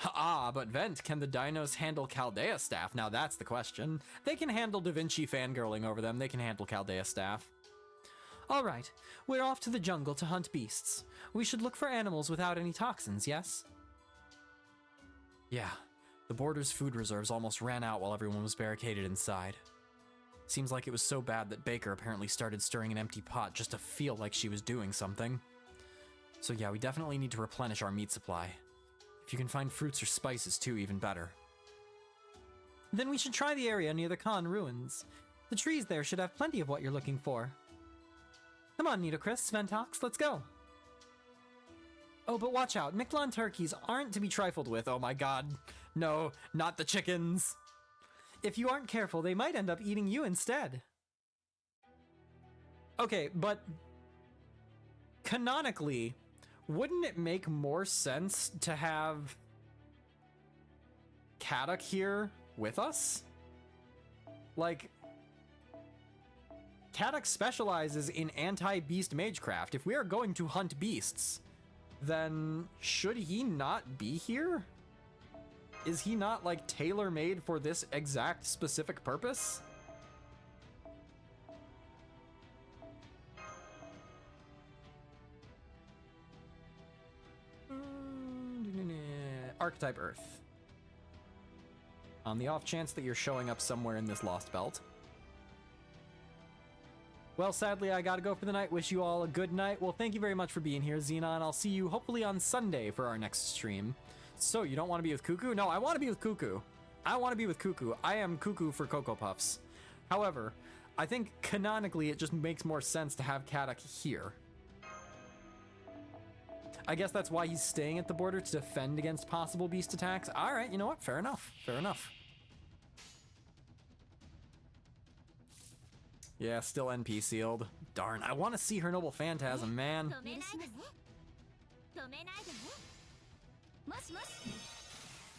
But Vent, can the dinos handle Chaldea staff? Now that's the question. They can handle Da Vinci fangirling over them, they can handle Chaldea staff. Alright, we're off to the jungle to hunt beasts. We should look for animals without any toxins, yes? Yeah, the border's food reserves almost ran out while everyone was barricaded inside. Seems like it was so bad that Baker apparently started stirring an empty pot just to feel like she was doing something. So yeah, we definitely need to replenish our meat supply. If you can find fruits or spices too, even better. Then we should try the area near the Khan ruins. The trees there should have plenty of what you're looking for. Come on, Nitocris, Ventox, let's go. Oh, but watch out, Mictlan turkeys aren't to be trifled with. Oh my god. No, not the chickens. If you aren't careful, they might end up eating you instead. Okay, but canonically, wouldn't it make more sense to have Kadak here with us? Like, Kadak specializes in anti-beast magecraft. If we are going to hunt beasts, then should he not be here? Is he not, like, tailor-made for this exact specific purpose? Archetype Earth. On the off chance that you're showing up somewhere in this Lostbelt. Well, sadly, I gotta go for the night. Wish you all a good night. Well, thank you very much for being here, Xenon. I'll see you hopefully on Sunday for our next stream. So, you don't want to be with Cuckoo? No, I want to be with Cuckoo. I want to be with Cuckoo. I am Cuckoo for Cocoa Puffs. However, I think canonically it just makes more sense to have Kadak here. I guess that's why he's staying at the border, to defend against possible beast attacks. Alright, you know what? Fair enough. Fair enough. Yeah, still NP sealed. Darn, I want to see her noble phantasm, man.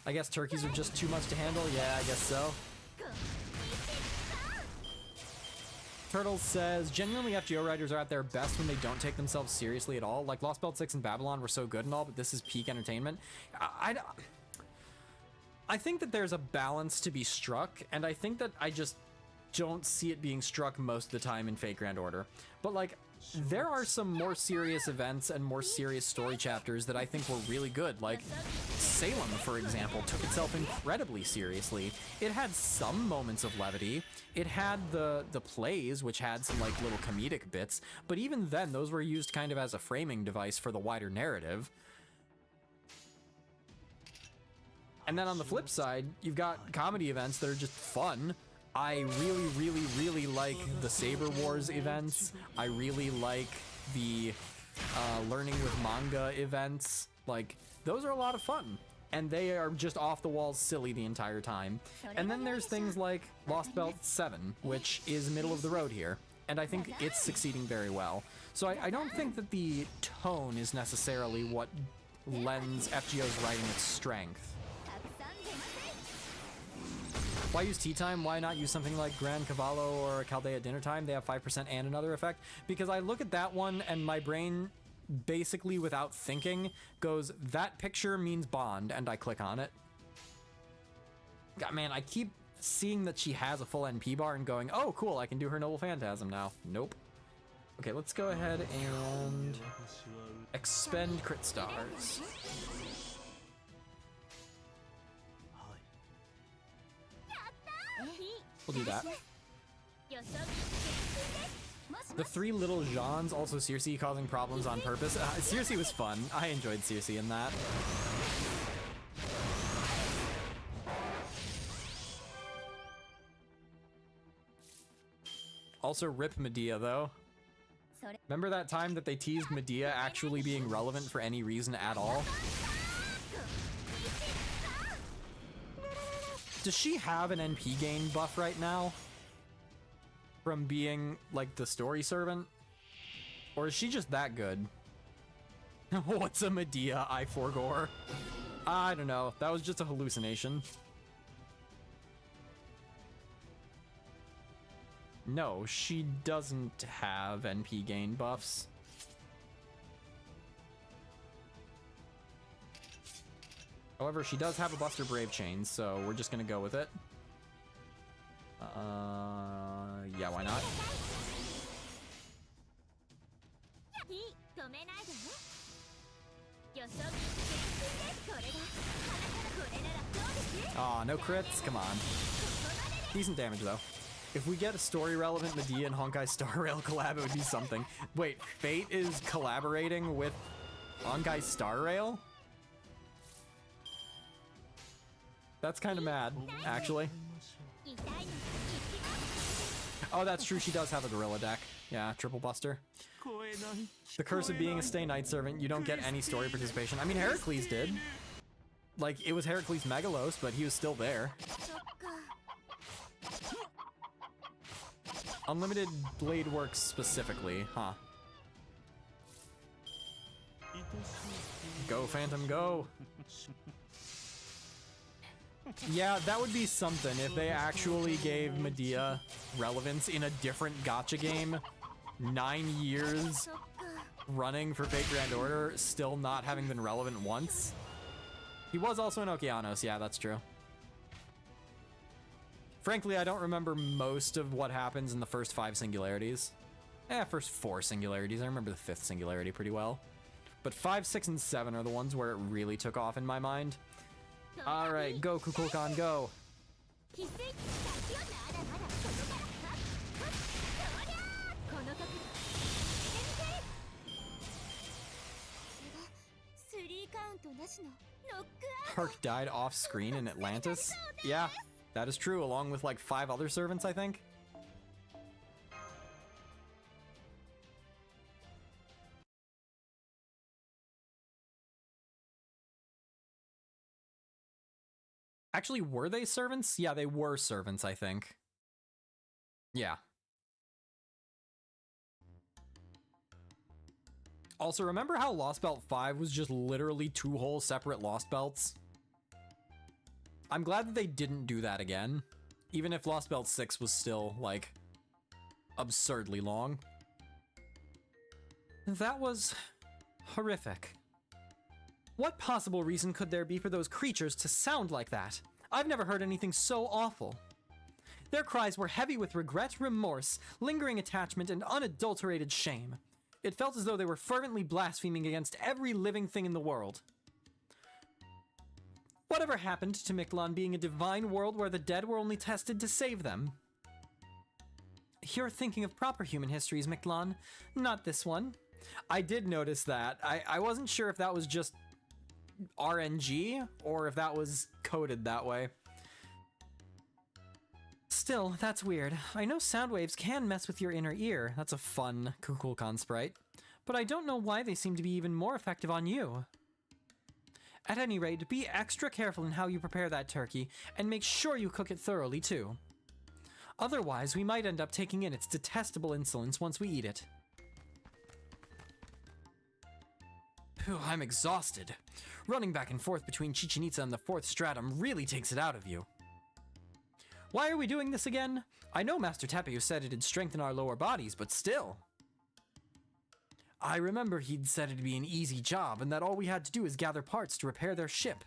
I guess turkeys are just too much to handle. Yeah, I guess so. Turtles says, genuinely FGO writers are at their best when they don't take themselves seriously at all. Like, Lostbelt 6 and Babylon were so good and all, but this is peak entertainment. I think that there's a balance to be struck, and I think that I just don't see it being struck most of the time in Fate Grand Order. But like, there are some more serious events and more serious story chapters that I think were really good. Like, Salem, for example, took itself incredibly seriously. It had some moments of levity. It had the plays, which had some like little comedic bits, but even then, those were used kind of as a framing device for the wider narrative. And then on the flip side, you've got comedy events that are just fun. I really like the Saber Wars events. I really like the learning with manga events. Like, those are a lot of fun. And they are just off the walls silly the entire time. And then there's things like Lostbelt 7, which is middle of the road here. And I think it's succeeding very well. So I don't think that the tone is necessarily what lends FGO's writing its strength. Why use Tea Time? Why not use something like Grand Cavallo or Chaldea Dinner Time? They have 5% and another effect. Because I look at that one and my brain, basically without thinking, goes, that picture means Bond, and I click on it. God, man, I keep seeing that she has a full NP bar and going, oh, cool, I can do her Noble Phantasm now. Nope. Okay, let's go ahead and expend crit stars. We'll do that. The three little Jeans, also Circe causing problems on purpose. Circe was fun. I enjoyed Circe in that. Also rip Medea though. Remember that time that they teased Medea actually being relevant for any reason at all? Does she have an NP gain buff right now? From being, like, the story servant? Or is she just that good? What's a Medea, I forgore? I don't know. That was just a hallucination. No, she doesn't have NP gain buffs. However, she does have a Buster Brave Chain, so we're just gonna go with it. Yeah, why not? Aw, no crits? Come on. Decent damage, though. If we get a story-relevant Medea and Honkai Star Rail collab, it would be something. Wait, Fate is collaborating with Honkai Star Rail? That's kind of mad, actually. Oh, that's true. She does have a gorilla deck. Yeah, triple buster. The curse of being a Stay Night Servant, you don't get any story participation. I mean, Heracles did. Like, it was Heracles Megalos, but he was still there. Unlimited Blade Works specifically, huh? Go, Phantom, go! Yeah, that would be something if they actually gave Medea relevance in a different gacha game. 9 years running for Fate Grand Order, still not having been relevant once. He was also in Okeanos, yeah, that's true. Frankly, I don't remember most of what happens in the first 5 singularities. First 4 singularities. I remember the 5th singularity pretty well. But 5, 6, and 7 are the ones where it really took off in my mind. Alright, go Kukulcan, go! Hark died off screen in Atlantis? Yeah, that is true, along with like 5 other servants, I think. Actually, were they servants? Yeah, they were servants, I think. Yeah. Also, remember how Lostbelt 5 was just literally 2 whole separate Lostbelts? I'm glad that they didn't do that again. Even if Lostbelt 6 was still, like, absurdly long. That was horrific. What possible reason could there be for those creatures to sound like that? I've never heard anything so awful. Their cries were heavy with regret, remorse, lingering attachment, and unadulterated shame. It felt as though they were fervently blaspheming against every living thing in the world. Whatever happened to Mictlan being a divine world where the dead were only tested to save them? You're thinking of proper human histories, Mictlan, not this one. I did notice that. I wasn't sure if that was just RNG or if that was coded that way. Still, that's weird. I know sound waves can mess with your inner ear. That's a fun Kukulcan sprite. But I don't know why they seem to be even more effective on you. At any rate, be extra careful in how you prepare that turkey, and make sure you cook it thoroughly too. Otherwise, we might end up taking in its detestable insolence once we eat it. Phew, I'm exhausted. Running back and forth between Chichen Itza and the 4th stratum really takes it out of you. Why are we doing this again? I know Master Tepeyu said it'd strengthen our lower bodies, but still. I remember he'd said it'd be an easy job and that all we had to do is gather parts to repair their ship.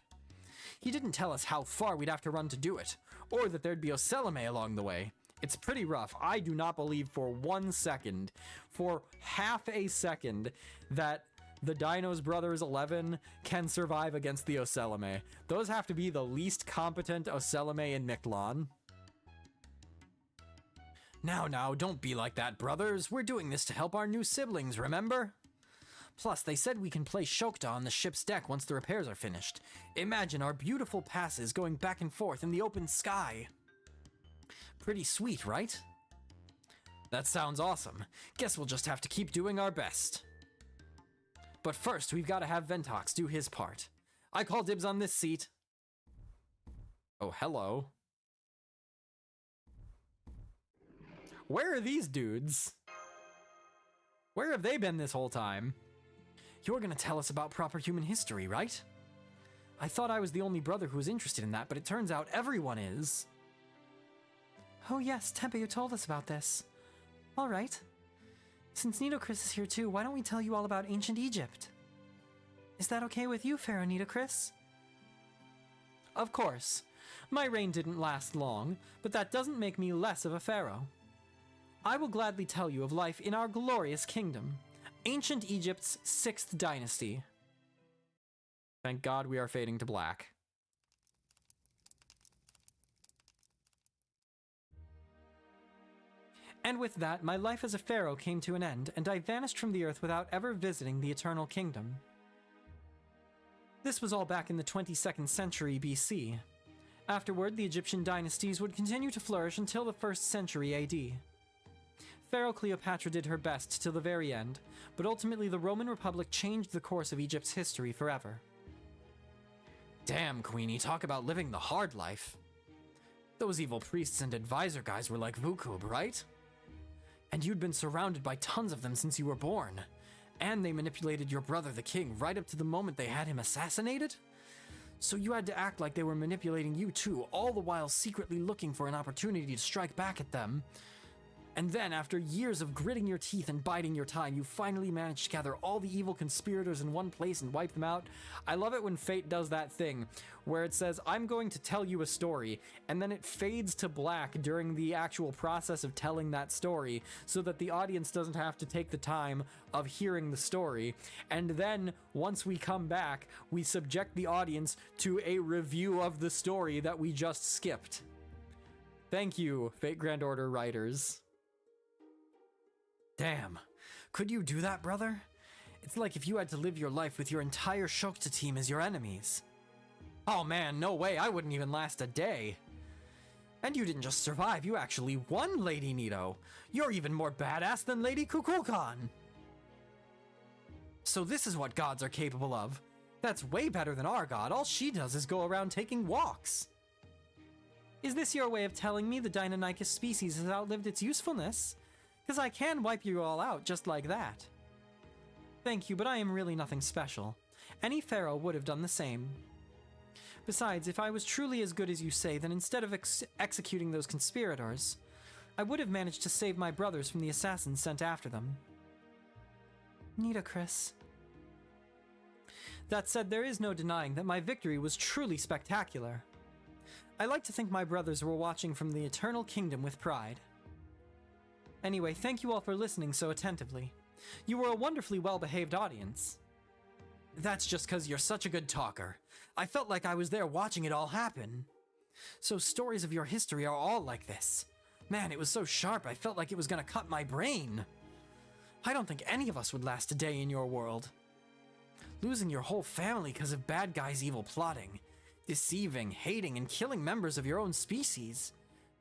He didn't tell us how far we'd have to run to do it, or that there'd be Oselame along the way. It's pretty rough. I do not believe for 1 second, for half a second, that the Dinos Brothers 11 can survive against the Oselame. Those have to be the least competent Oselame in Mictlan. Now, don't be like that, brothers. We're doing this to help our new siblings, remember? Plus, they said we can play Shokta on the ship's deck once the repairs are finished. Imagine our beautiful passes going back and forth in the open sky. Pretty sweet, right? That sounds awesome. Guess we'll just have to keep doing our best. But first, we've got to have Ventox do his part. I call dibs on this seat. Oh, hello. Where are these dudes? Where have they been this whole time? You're gonna tell us about proper human history, right? I thought I was the only brother who was interested in that, but it turns out everyone is. Oh yes, Tepeyu told us about this. Alright. Since Nitocris is here too, why don't we tell you all about ancient Egypt? Is that okay with you, Pharaoh Nitocris? Of course. My reign didn't last long, but that doesn't make me less of a pharaoh. I will gladly tell you of life in our glorious kingdom, ancient Egypt's 6th dynasty. Thank God we are fading to black. And with that, my life as a pharaoh came to an end, and I vanished from the earth without ever visiting the Eternal Kingdom. This was all back in the 22nd century BC. Afterward, the Egyptian dynasties would continue to flourish until the 1st century AD. Pharaoh Cleopatra did her best till the very end, but ultimately the Roman Republic changed the course of Egypt's history forever. Damn, Queenie, talk about living the hard life. Those evil priests and advisor guys were like Vukub, right? And you'd been surrounded by tons of them since you were born. And they manipulated your brother, the king, right up to the moment they had him assassinated? So you had to act like they were manipulating you too, all the while secretly looking for an opportunity to strike back at them. And then, after years of gritting your teeth and biding your time, you finally managed to gather all the evil conspirators in one place and wipe them out. I love it when Fate does that thing, where it says, I'm going to tell you a story, and then it fades to black during the actual process of telling that story, so that the audience doesn't have to take the time of hearing the story. And then, once we come back, we subject the audience to a review of the story that we just skipped. Thank you, Fate Grand Order writers. Damn, could you do that, brother? It's like if you had to live your life with your entire Shokta team as your enemies. Oh man, no way, I wouldn't even last a day. And you didn't just survive, you actually won, Lady Nito. You're even more badass than Lady Kukulcan. So this is what gods are capable of. That's way better than our god, all she does is go around taking walks. Is this your way of telling me the Deinonychus species has outlived its usefulness? Because I can wipe you all out just like that. Thank you, but I am really nothing special. Any pharaoh would have done the same. Besides, if I was truly as good as you say, then instead of executing those conspirators, I would have managed to save my brothers from the assassins sent after them. Nitocris. That said, there is no denying that my victory was truly spectacular. I like to think my brothers were watching from the Eternal Kingdom with pride. Anyway, thank you all for listening so attentively. You were a wonderfully well-behaved audience. That's just 'cause you're such a good talker. I felt like I was there watching it all happen. So stories of your history are all like this. Man, it was so sharp I felt like it was gonna cut my brain. I don't think any of us would last a day in your world. Losing your whole family 'cause of bad guys' evil plotting, deceiving, hating, and killing members of your own species.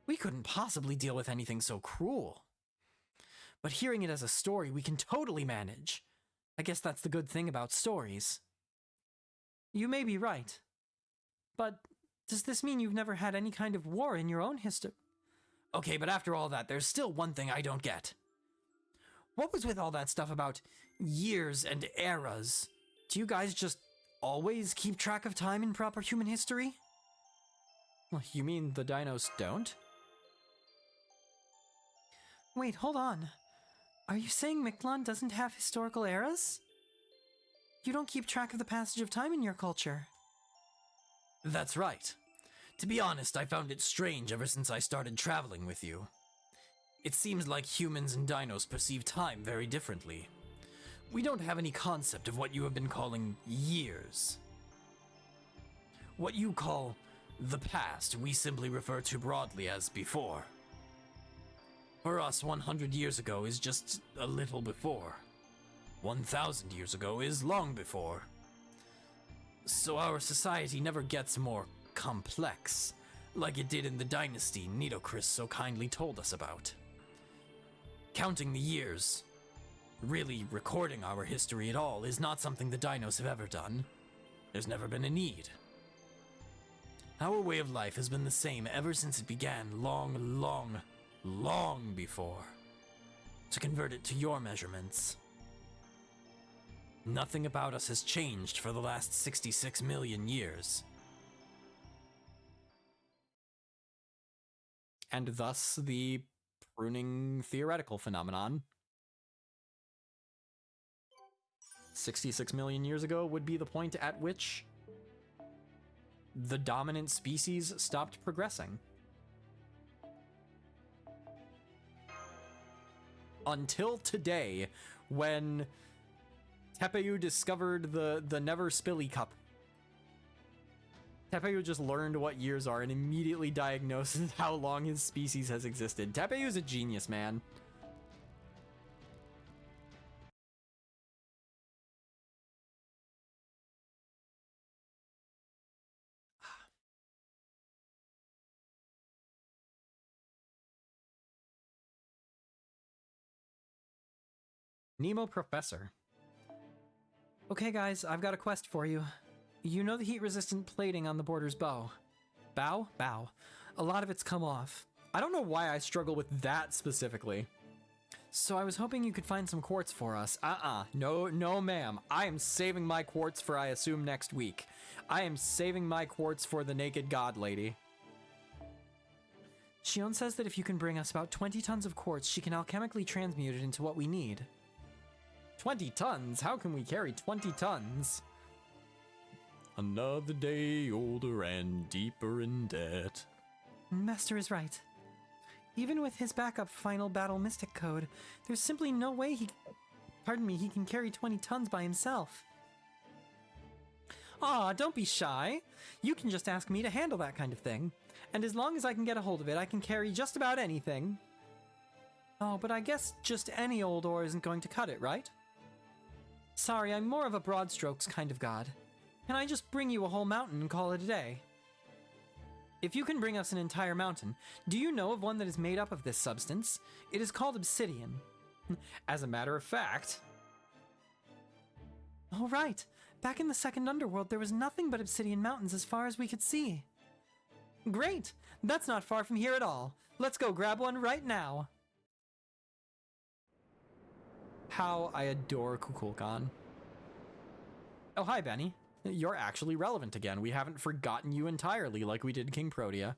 We couldn't possibly deal with anything so cruel. But hearing it as a story, we can totally manage. I guess that's the good thing about stories. You may be right. But does this mean you've never had any kind of war in your own history? Okay, but after all that, there's still one thing I don't get. What was with all that stuff about years and eras? Do you guys just always keep track of time in proper human history? Well, you mean the dinos don't? Wait, hold on. Are you saying Mictlan doesn't have historical eras? You don't keep track of the passage of time in your culture. That's right. To be honest, I found it strange ever since I started traveling with you. It seems like humans and dinos perceive time very differently. We don't have any concept of what you have been calling years. What you call the past, we simply refer to broadly as before. For us, 100 years ago is just a little before. 1,000 years ago is long before. So our society never gets more complex, like it did in the dynasty Nidocris so kindly told us about. Counting the years, really recording our history at all, is not something the dinos have ever done. There's never been a need. Our way of life has been the same ever since it began long before. To convert it to your measurements. Nothing about us has changed for the last 66 million years. And thus the pruning theoretical phenomenon. 66 million years ago would be the point at which the dominant species stopped progressing. Until today, when Tepeyu discovered the Never Spilly Cup. Tepeyu just learned what years are and immediately diagnoses how long his species has existed. Tepeyu's a genius, man. Nemo Professor. Okay guys, I've got a quest for you. You know the heat-resistant plating on the border's bow? Bow? A lot of it's come off. I don't know why I struggle with that specifically. So I was hoping you could find some quartz for us. No ma'am. I am saving my quartz for, I assume, next week. I am saving my quartz for the naked god lady. Shion says that if you can bring us about 20 tons of quartz, she can alchemically transmute it into what we need. 20 tons? How can we carry 20 tons? Another day older and deeper in debt. Master is right. Even with his backup final battle mystic code, there's simply no way he can carry 20 tons by himself. Aw, don't be shy. You can just ask me to handle that kind of thing. And as long as I can get a hold of it, I can carry just about anything. Oh, but I guess just any old ore isn't going to cut it, right? Sorry, I'm more of a broad strokes kind of god. Can I just bring you a whole mountain and call it a day? If you can bring us an entire mountain, do you know of one that is made up of this substance? It is called obsidian. As a matter of fact... Oh right, back in the second underworld there was nothing but obsidian mountains as far as we could see. Great! That's not far from here at all. Let's go grab one right now. How I adore Kukulcan. Oh, hi, Benny. You're actually relevant again. We haven't forgotten you entirely like we did King Protea.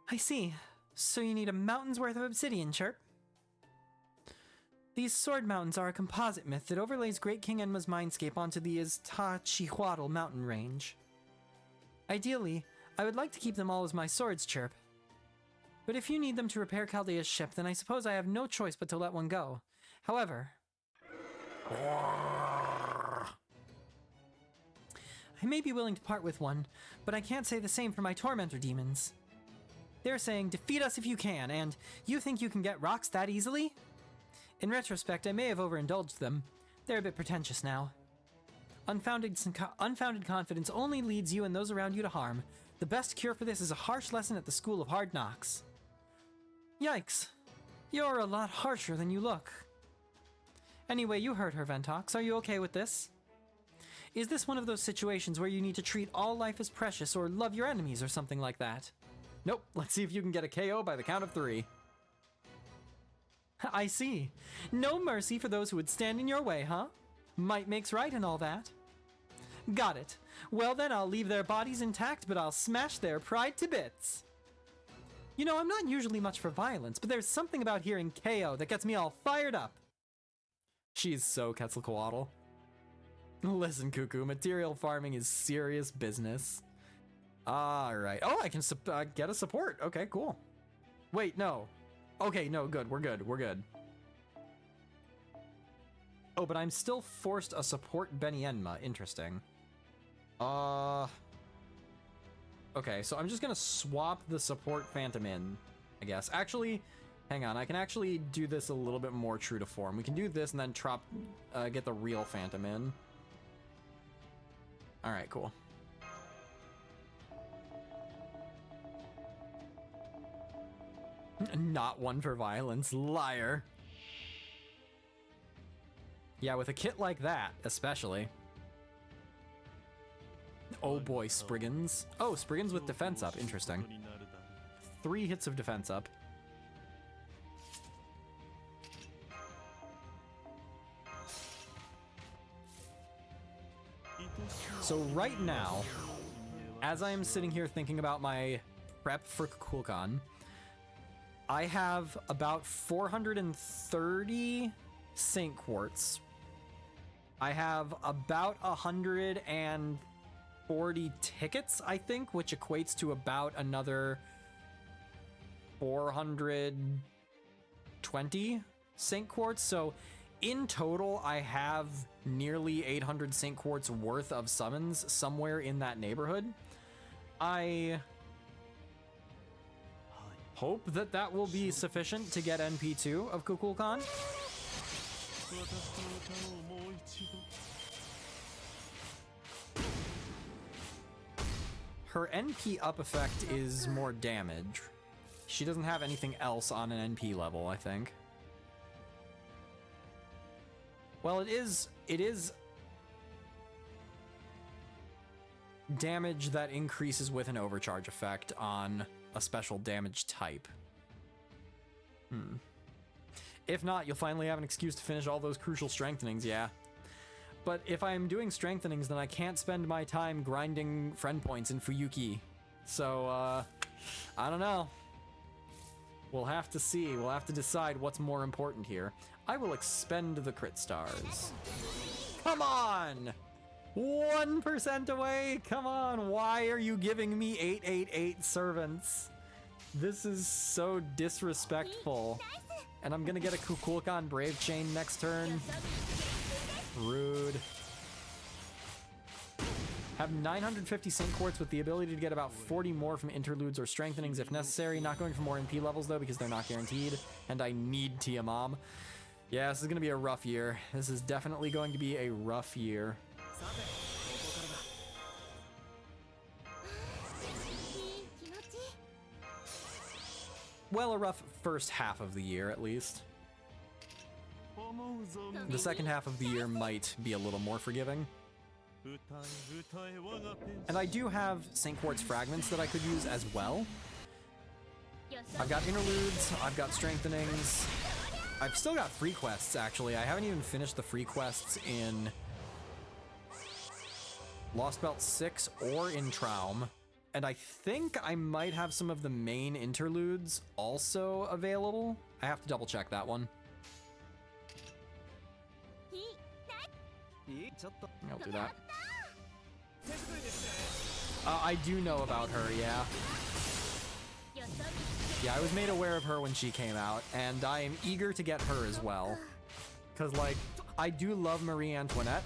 I see. So you need a mountain's worth of obsidian, Chirp? These sword mountains are a composite myth that overlays Great King Enma's mindscape onto the Iztachihuatl mountain range. Ideally, I would like to keep them all as my swords chirp. But if you need them to repair Chaldea's ship, then I suppose I have no choice but to let one go. However, I may be willing to part with one, but I can't say the same for my tormentor demons. They're saying, defeat us if you can, and you think you can get rocks that easily? In retrospect, I may have overindulged them. They're a bit pretentious now. Unfounded confidence only leads you and those around you to harm. The best cure for this is a harsh lesson at the School of Hard Knocks. Yikes. You're a lot harsher than you look. Anyway, you heard her, Ventox. Are you okay with this? Is this one of those situations where you need to treat all life as precious or love your enemies or something like that? Nope, let's see if you can get a KO by the count of 3. I see. No mercy for those who would stand in your way, huh? Might makes right and all that. Got it. Well then, I'll leave their bodies intact, but I'll smash their pride to bits. You know, I'm not usually much for violence, but there's something about hearing KO that gets me all fired up. She's so Quetzalcoatl. Listen, Cuckoo, material farming is serious business. Alright. Oh, I can get a support. Okay, cool. Wait, no. Okay, no, good. We're good. We're good. Oh, but I'm still forced a support Benienma. Interesting. Okay, so I'm just gonna swap the support Phantom in, I guess. Actually, hang on. I can actually do this a little bit more true to form. We can do this and then get the real Phantom in. Alright, cool. Not one for violence, liar. Yeah, with a kit like that, especially. Oh boy, Spriggans. Oh, Spriggans with defense up, interesting. 3 hits of defense up. So right now, as I am sitting here thinking about my prep for Kukulcan, I have about 430 Saint Quartz. I have about 140 tickets, I think, which equates to about another 420 Saint Quartz. So in total, I have nearly 800 Saint Quartz worth of summons somewhere in that neighborhood. I hope that that will be sufficient to get NP2 of Kukulcan. Her NP up effect is more damage. She doesn't have anything else on an NP level, I think. Well, it is damage that increases with an overcharge effect on a special damage type. If not, you'll finally have an excuse to finish all those crucial strengthenings, yeah. But if I'm doing strengthenings, then I can't spend my time grinding friend points in Fuyuki. So, I don't know. We'll have to see. We'll have to decide what's more important here. I will expend the crit stars. Come on! 1% away? Come on, why are you giving me 888 servants? This is so disrespectful. And I'm gonna get a Kukulcan Brave Chain next turn. Rude. Have 950 Saint Quartz with the ability to get about 40 more from interludes or strengthenings if necessary. Not going for more NP levels though because they're not guaranteed. And I need Tia Mom. Yeah, this is gonna be a rough year. This is definitely going to be a rough year. Well, a rough first half of the year, at least. The second half of the year might be a little more forgiving. And I do have Saint Quartz fragments that I could use as well. I've got interludes, I've got strengthenings. I've still got free quests, actually. I haven't even finished the free quests in Lostbelt 6 or in Traum. And I think I might have some of the main interludes also available. I have to double check that one. I'll do that. I do know about her, yeah. Yeah, I was made aware of her when she came out, and I am eager to get her as well. Because, like, I do love Marie Antoinette.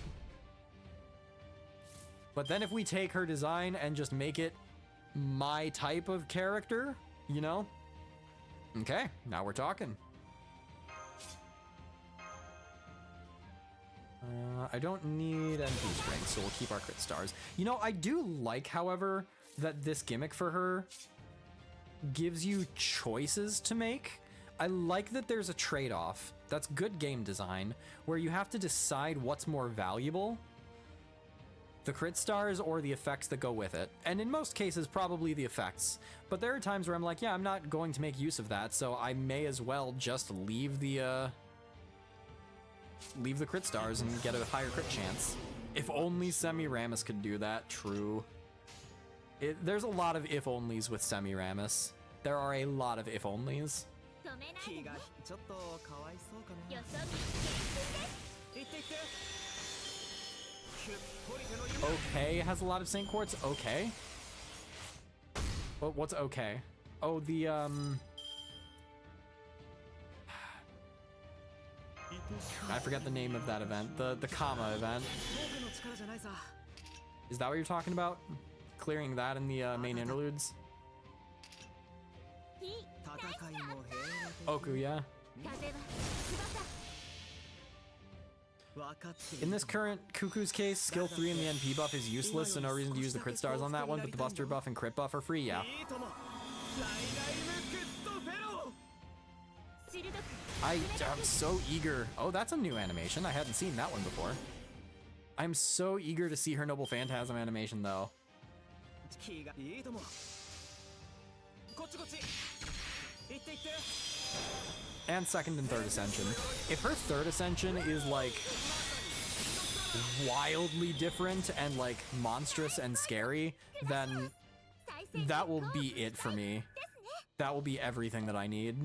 But then if we take her design and just make it my type of character, you know? Okay, now we're talking. I don't need MP strength, so we'll keep our crit stars. You know, I do like, however, that this gimmick for her gives you choices to make. I like that there's a trade-off. That's good game design, where you have to decide what's more valuable, the crit stars or the effects that go with it. And in most cases, probably the effects. But there are times where I'm like, yeah, I'm not going to make use of that, so I may as well just leave the crit stars and get a higher crit chance. If only Semiramis could do that, true. There's a lot of if-onlys with Semiramis. There are a lot of if-onlys. Okay has a lot of Saint Quartz. Okay. Well, what's okay? Oh, the I forget the name of that event. The Kama event. Is that what you're talking about? Clearing that in the main interludes? Oku, yeah. In this current Kuku's case, skill 3 in the NP buff is useless, so no reason to use the crit stars on that one, but the buster buff and crit buff are free, yeah. I'm so eager. Oh, that's a new animation. I hadn't seen that one before. I'm so eager to see her Noble Phantasm animation, though. And second and third ascension. If her third ascension is like wildly different and like monstrous and scary, then that will be it for me. That will be everything that I need.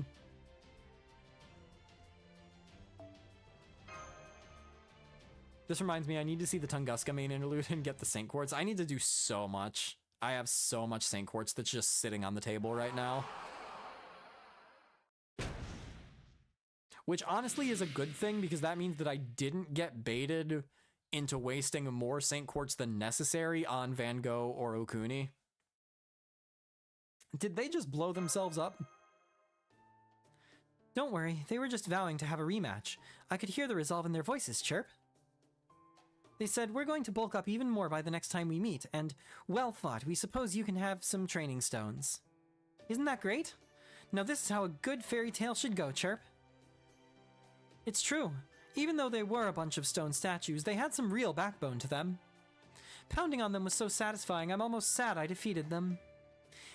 This reminds me, I need to see the Tunguska main interlude and get the Saint Quartz. I need to do so much. I have so much Saint Quartz that's just sitting on the table right now. Which honestly is a good thing, because that means that I didn't get baited into wasting more Saint Quartz than necessary on Van Gogh or Okuni. Did they just blow themselves up? Don't worry, they were just vowing to have a rematch. I could hear the resolve in their voices, Chirp. They said, we're going to bulk up even more by the next time we meet, and well fought, we suppose you can have some training stones. Isn't that great? Now this is how a good fairy tale should go, Chirp. It's true. Even though they were a bunch of stone statues, they had some real backbone to them. Pounding on them was so satisfying, I'm almost sad I defeated them.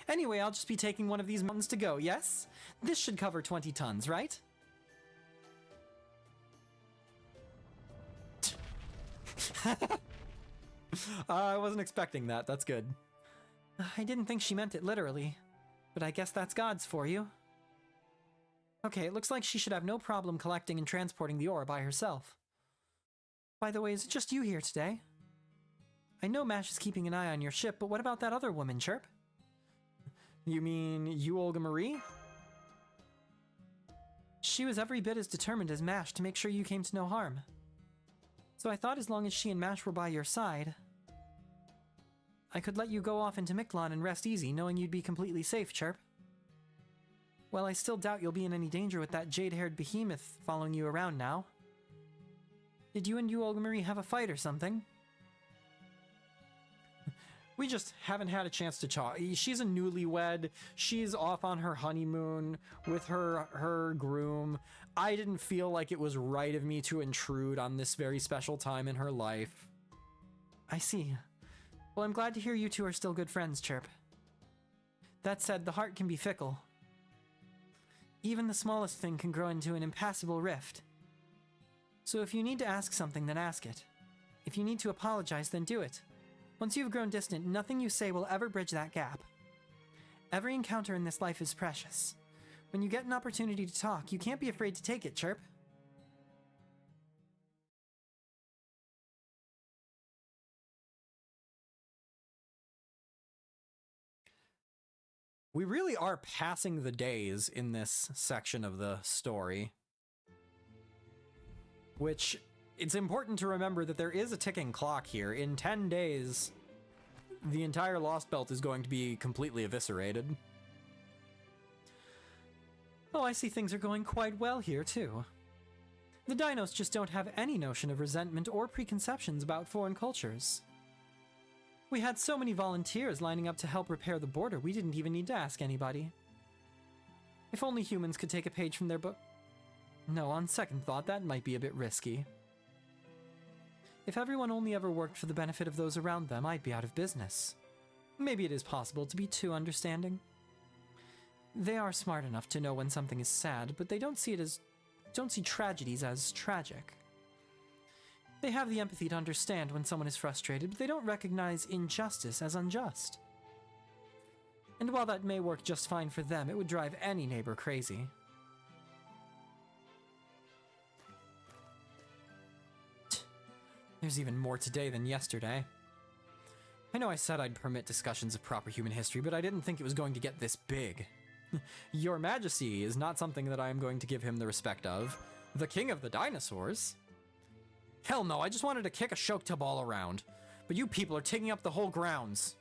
Anyway, I'll just be taking one of these mountains to go, yes? This should cover 20 tons, right? I wasn't expecting that. That's good. I didn't think she meant it literally, but I guess that's God's for you. Okay, it looks like she should have no problem collecting and transporting the ore by herself. By the way, is it just you here today? I know Mash is keeping an eye on your ship, but what about that other woman, Chirp? You mean you, Olga Marie? She was every bit as determined as Mash to make sure you came to no harm. So I thought as long as she and Mash were by your side, I could let you go off into Miklon and rest easy, knowing you'd be completely safe, Chirp. Well, I still doubt you'll be in any danger with that jade-haired behemoth following you around now. Did you and Olga Marie have a fight or something? We just haven't had a chance to talk. She's a newlywed. She's off on her honeymoon with her groom. I didn't feel like it was right of me to intrude on this very special time in her life. I see. Well, I'm glad to hear you two are still good friends, Chirp. That said, the heart can be fickle. Even the smallest thing can grow into an impassable rift. So if you need to ask something, then ask it. If you need to apologize, then do it. Once you've grown distant, nothing you say will ever bridge that gap. Every encounter in this life is precious. When you get an opportunity to talk, you can't be afraid to take it, Chirp. We really are passing the days in this section of the story. Which, it's important to remember that there is a ticking clock here. In 10 days, the entire Lostbelt is going to be completely eviscerated. Oh, I see things are going quite well here, too. The dinos just don't have any notion of resentment or preconceptions about foreign cultures. We had so many volunteers lining up to help repair the border, we didn't even need to ask anybody. If only humans could take a page from their book. No, on second thought, that might be a bit risky. If everyone only ever worked for the benefit of those around them, I'd be out of business. Maybe it is possible to be too understanding. They are smart enough to know when something is sad, but they don't see tragedies as tragic. They have the empathy to understand when someone is frustrated, but they don't recognize injustice as unjust. And while that may work just fine for them, it would drive any neighbor crazy. There's even more today than yesterday. I know I said I'd permit discussions of proper human history, but I didn't think it was going to get this big. Your Majesty is not something that I am going to give him the respect of. The king of the dinosaurs? Hell no, I just wanted to kick a Shoktub all around. But you people are taking up the whole grounds.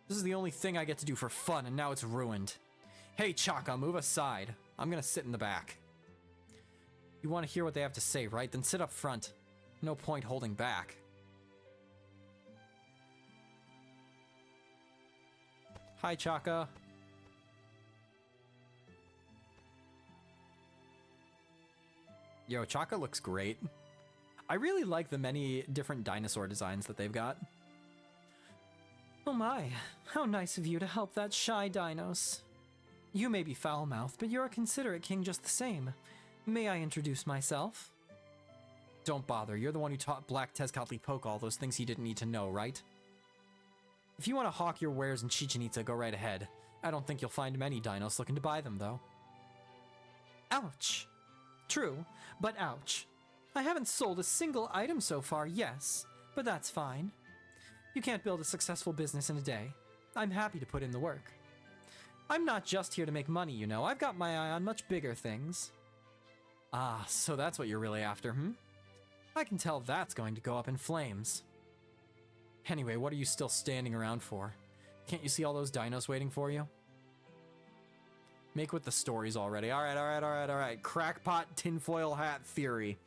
This is the only thing I get to do for fun, and now it's ruined. Hey, Chaka, move aside. I'm gonna sit in the back. You want to hear what they have to say, right? Then sit up front. No point holding back. Hi, Chaka. Yo, Chaka looks great. I really like the many different dinosaur designs that they've got. Oh my, how nice of you to help that shy dinos. You may be foul-mouthed, but you're a considerate king just the same. May I introduce myself? Don't bother, you're the one who taught Black Tezcatlipoca all those things he didn't need to know, right? If you want to hawk your wares in Chichen Itza, go right ahead. I don't think you'll find many dinos looking to buy them, though. Ouch. True, but ouch. I haven't sold a single item so far, yes, but that's fine. You can't build a successful business in a day. I'm happy to put in the work. I'm not just here to make money, you know. I've got my eye on much bigger things. Ah, so that's what you're really after, hmm? I can tell that's going to go up in flames. Anyway, what are you still standing around for? Can't you see all those dinos waiting for you? Make with the stories already. Alright. Crackpot tinfoil hat theory.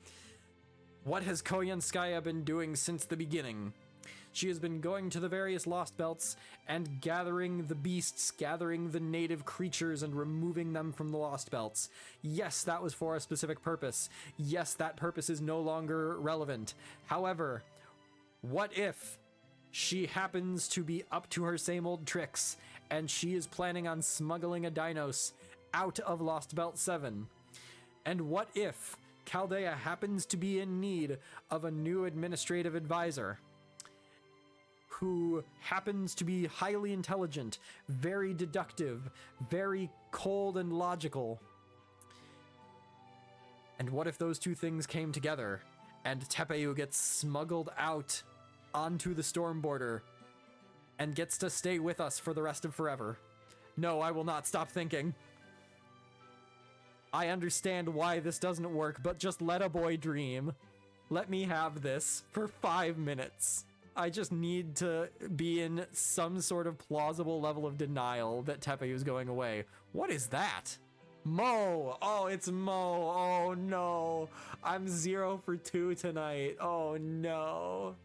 What has Koyanskaya been doing since the beginning? She has been going to the various Lost Belts and gathering the beasts, gathering the native creatures and removing them from the Lost Belts. Yes, that was for a specific purpose. Yes, that purpose is no longer relevant. However, what if she happens to be up to her same old tricks and she is planning on smuggling a Dinos out of Lost Belt 7? And what if Chaldea happens to be in need of a new administrative advisor who happens to be highly intelligent, very deductive, very cold and logical? And what if those two things came together and Tepeyu gets smuggled out onto the storm border and gets to stay with us for the rest of forever? No, I will not stop thinking. I understand why this doesn't work, but just let a boy dream. Let me have this for 5 minutes. I just need to be in some sort of plausible level of denial that Tepeyu is going away. What is that? Mo! Oh, it's Mo. Oh no. I'm 0 for 2 tonight. Oh no.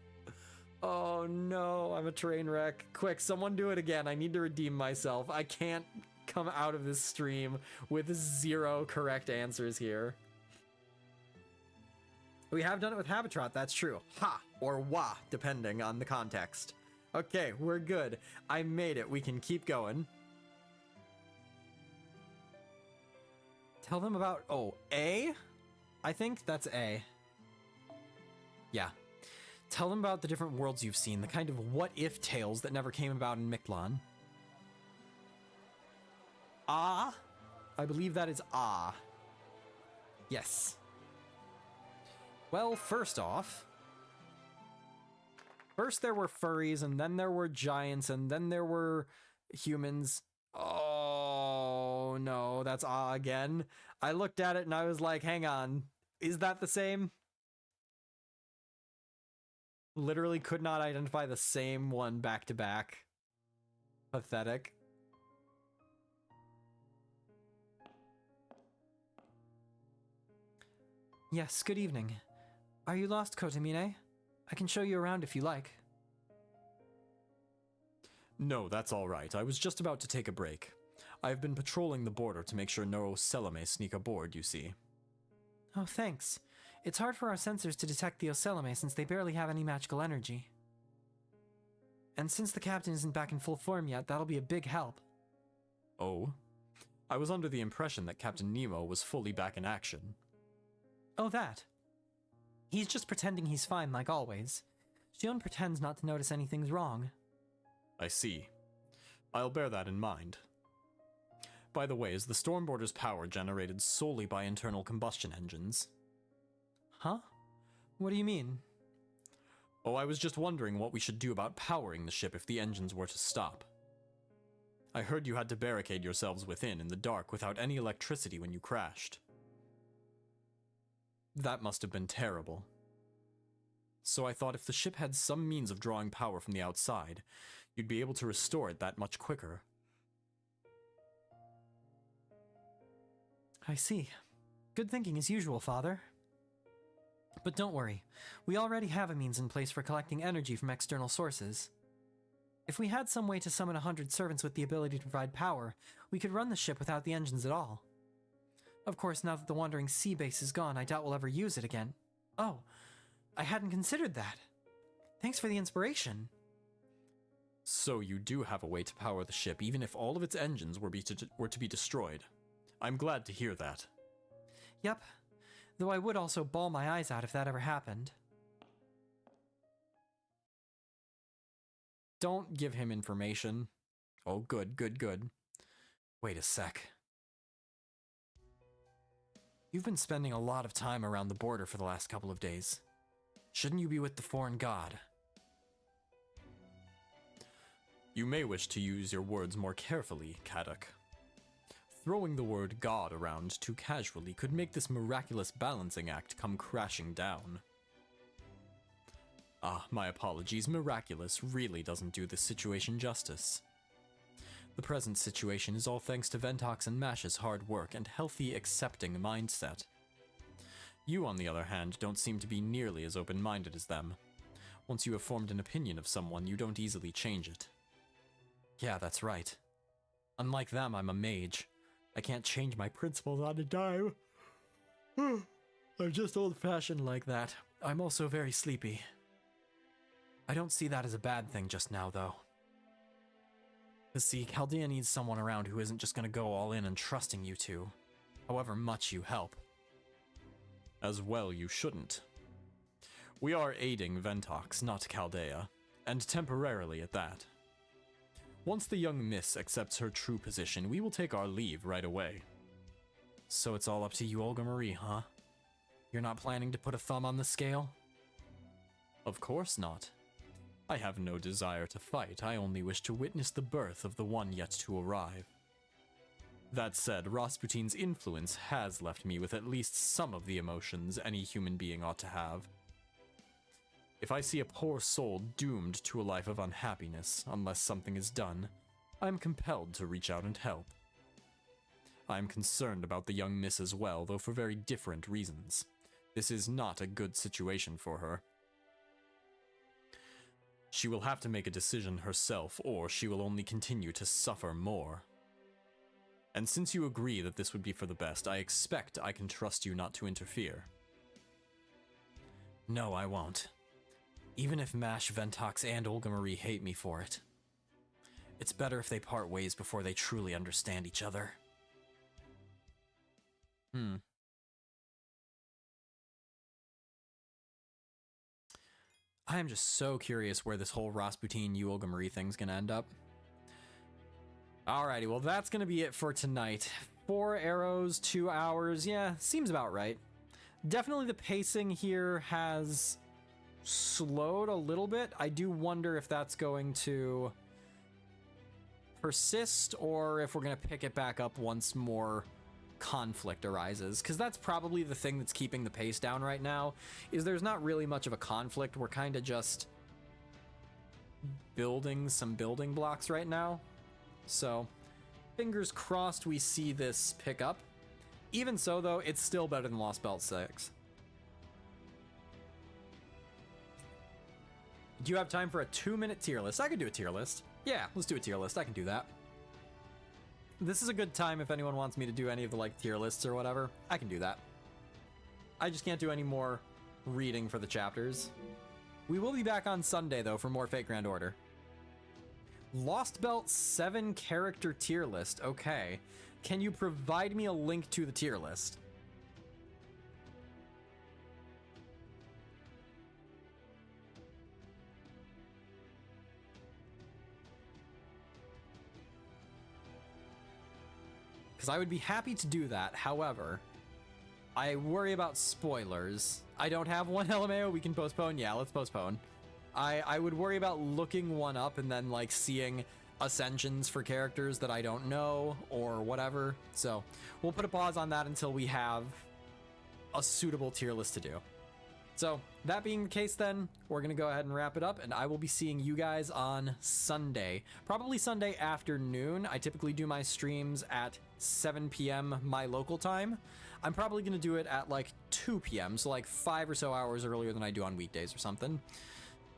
Oh no, I'm a train wreck. Quick, someone do it again. I need to redeem myself. I can't come out of this stream with 0 correct answers here. We have done it with Habitrot, that's true. Ha! Or wah, depending on the context. Okay, we're good. I made it. We can keep going. Tell them about... Oh, A? I think that's A. Yeah. Tell them about the different worlds you've seen, the kind of what-if tales that never came about in Mictlan. Ah? I believe that is ah. Yes. Well, first off... First there were furries, and then there were giants, and then there were humans. Oh, no, that's Ah again. I looked at it and I was like, hang on, is that the same? Literally could not identify the same one back to back. Pathetic. Yes, good evening. Are you lost, Kotomine? I can show you around if you like. No, that's all right. I was just about to take a break. I've been patrolling the border to make sure no Ocelame sneak aboard, you see. Oh, thanks. It's hard for our sensors to detect the Ocelame since they barely have any magical energy. And since the captain isn't back in full form yet, that'll be a big help. Oh? I was under the impression that Captain Nemo was fully back in action. Oh, that. He's just pretending he's fine like always. Shion pretends not to notice anything's wrong. I see. I'll bear that in mind. By the way, is the Stormborder's power generated solely by internal combustion engines? Huh? What do you mean? Oh, I was just wondering what we should do about powering the ship if the engines were to stop. I heard you had to barricade yourselves within in the dark without any electricity when you crashed. That must have been terrible. So I thought if the ship had some means of drawing power from the outside, you'd be able to restore it that much quicker. I see. Good thinking as usual, Father. But don't worry, we already have a means in place for collecting energy from external sources. If we had some way to summon 100 servants with the ability to provide power, we could run the ship without the engines at all. Of course, now that the Wandering Sea base is gone, I doubt we'll ever use it again. Oh, I hadn't considered that. Thanks for the inspiration. So you do have a way to power the ship even if all of its engines were to be destroyed. I'm glad to hear that. Yep, though I would also bawl my eyes out if that ever happened. Don't give him information. Oh, good, good, good. Wait a sec. You've been spending a lot of time around the border for the last couple of days. Shouldn't you be with the foreign god? You may wish to use your words more carefully, Kaduk. Throwing the word god around too casually could make this miraculous balancing act come crashing down. Ah, my apologies, miraculous really doesn't do this situation justice. The present situation is all thanks to Ventox and Mash's hard work and healthy, accepting mindset. You, on the other hand, don't seem to be nearly as open-minded as them. Once you have formed an opinion of someone, you don't easily change it. Yeah, that's right. Unlike them, I'm a mage. I can't change my principles on a dime. I'm just old-fashioned like that. I'm also very sleepy. I don't see that as a bad thing just now, though. See, Chaldea needs someone around who isn't just gonna go all in and trusting you two, however much you help. As well you shouldn't. We are aiding Ventox, not Chaldea, and temporarily at that. Once the young miss accepts her true position, we will take our leave right away. So it's all up to you, Olga Marie, huh? You're not planning to put a thumb on the scale? Of course not. I have no desire to fight, I only wish to witness the birth of the one yet to arrive. That said, Rasputin's influence has left me with at least some of the emotions any human being ought to have. If I see a poor soul doomed to a life of unhappiness, unless something is done, I am compelled to reach out and help. I am concerned about the young miss as well, though for very different reasons. This is not a good situation for her. She will have to make a decision herself, or she will only continue to suffer more. And since you agree that this would be for the best, I expect I can trust you not to interfere. No, I won't. Even if Mash, Ventox, and Olga Marie hate me for it. It's better if they part ways before they truly understand each other. I am just so curious where this whole Rasputin, you Olga Marie thing's gonna end up. Alrighty, well that's gonna be it for tonight. 4 arrows, 2 hours, yeah, seems about right. Definitely the pacing here has slowed a little bit. I do wonder if that's going to persist or if we're going to pick it back up once more conflict arises, because that's probably the thing that's keeping the pace down right now, is there's not really much of a conflict. We're kind of just building some building blocks right now. So fingers crossed we see this pick up. Even so, though, it's still better than Lostbelt 6. Do you have time for a 2-minute tier list? I could do a tier list. Yeah, let's do a tier list. I can do that. This is a good time if anyone wants me to do any of the like tier lists or whatever. I can do that. I just can't do any more reading for the chapters. We will be back on Sunday, though, for more Fate Grand Order. Lostbelt 7 character tier list. Okay. Can you provide me a link to the tier list? Because I would be happy to do that. However, I worry about spoilers. I don't have one LMAO we can postpone. Yeah, let's postpone. I would worry about looking one up and then like seeing ascensions for characters that I don't know or whatever. So we'll put a pause on that until we have a suitable tier list to do. So that being the case, then we're going to go ahead and wrap it up, and I will be seeing you guys on Sunday, probably Sunday afternoon. I typically do my streams at 7 p.m. my local time. I'm probably going to do it at like 2 p.m. so like 5 or so hours earlier than I do on weekdays or something.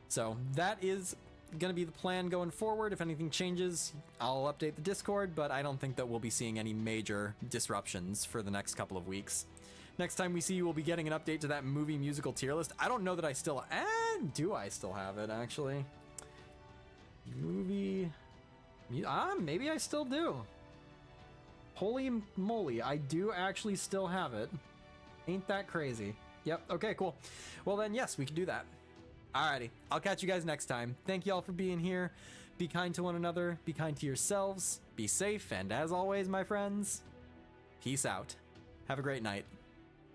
So that is going to be the plan going forward. If anything changes, I'll update the Discord, but I don't think that we'll be seeing any major disruptions for the next couple of weeks. Next time we see you, we'll be getting an update to that movie musical tier list. I don't know that I still... do I still have it, actually? Movie... maybe I still do. Holy moly, I do actually still have it. Ain't that crazy? Yep, okay, cool. Well then, yes, we can do that. Alrighty, I'll catch you guys next time. Thank you all for being here. Be kind to one another, be kind to yourselves, be safe, and as always, my friends, peace out. Have a great night.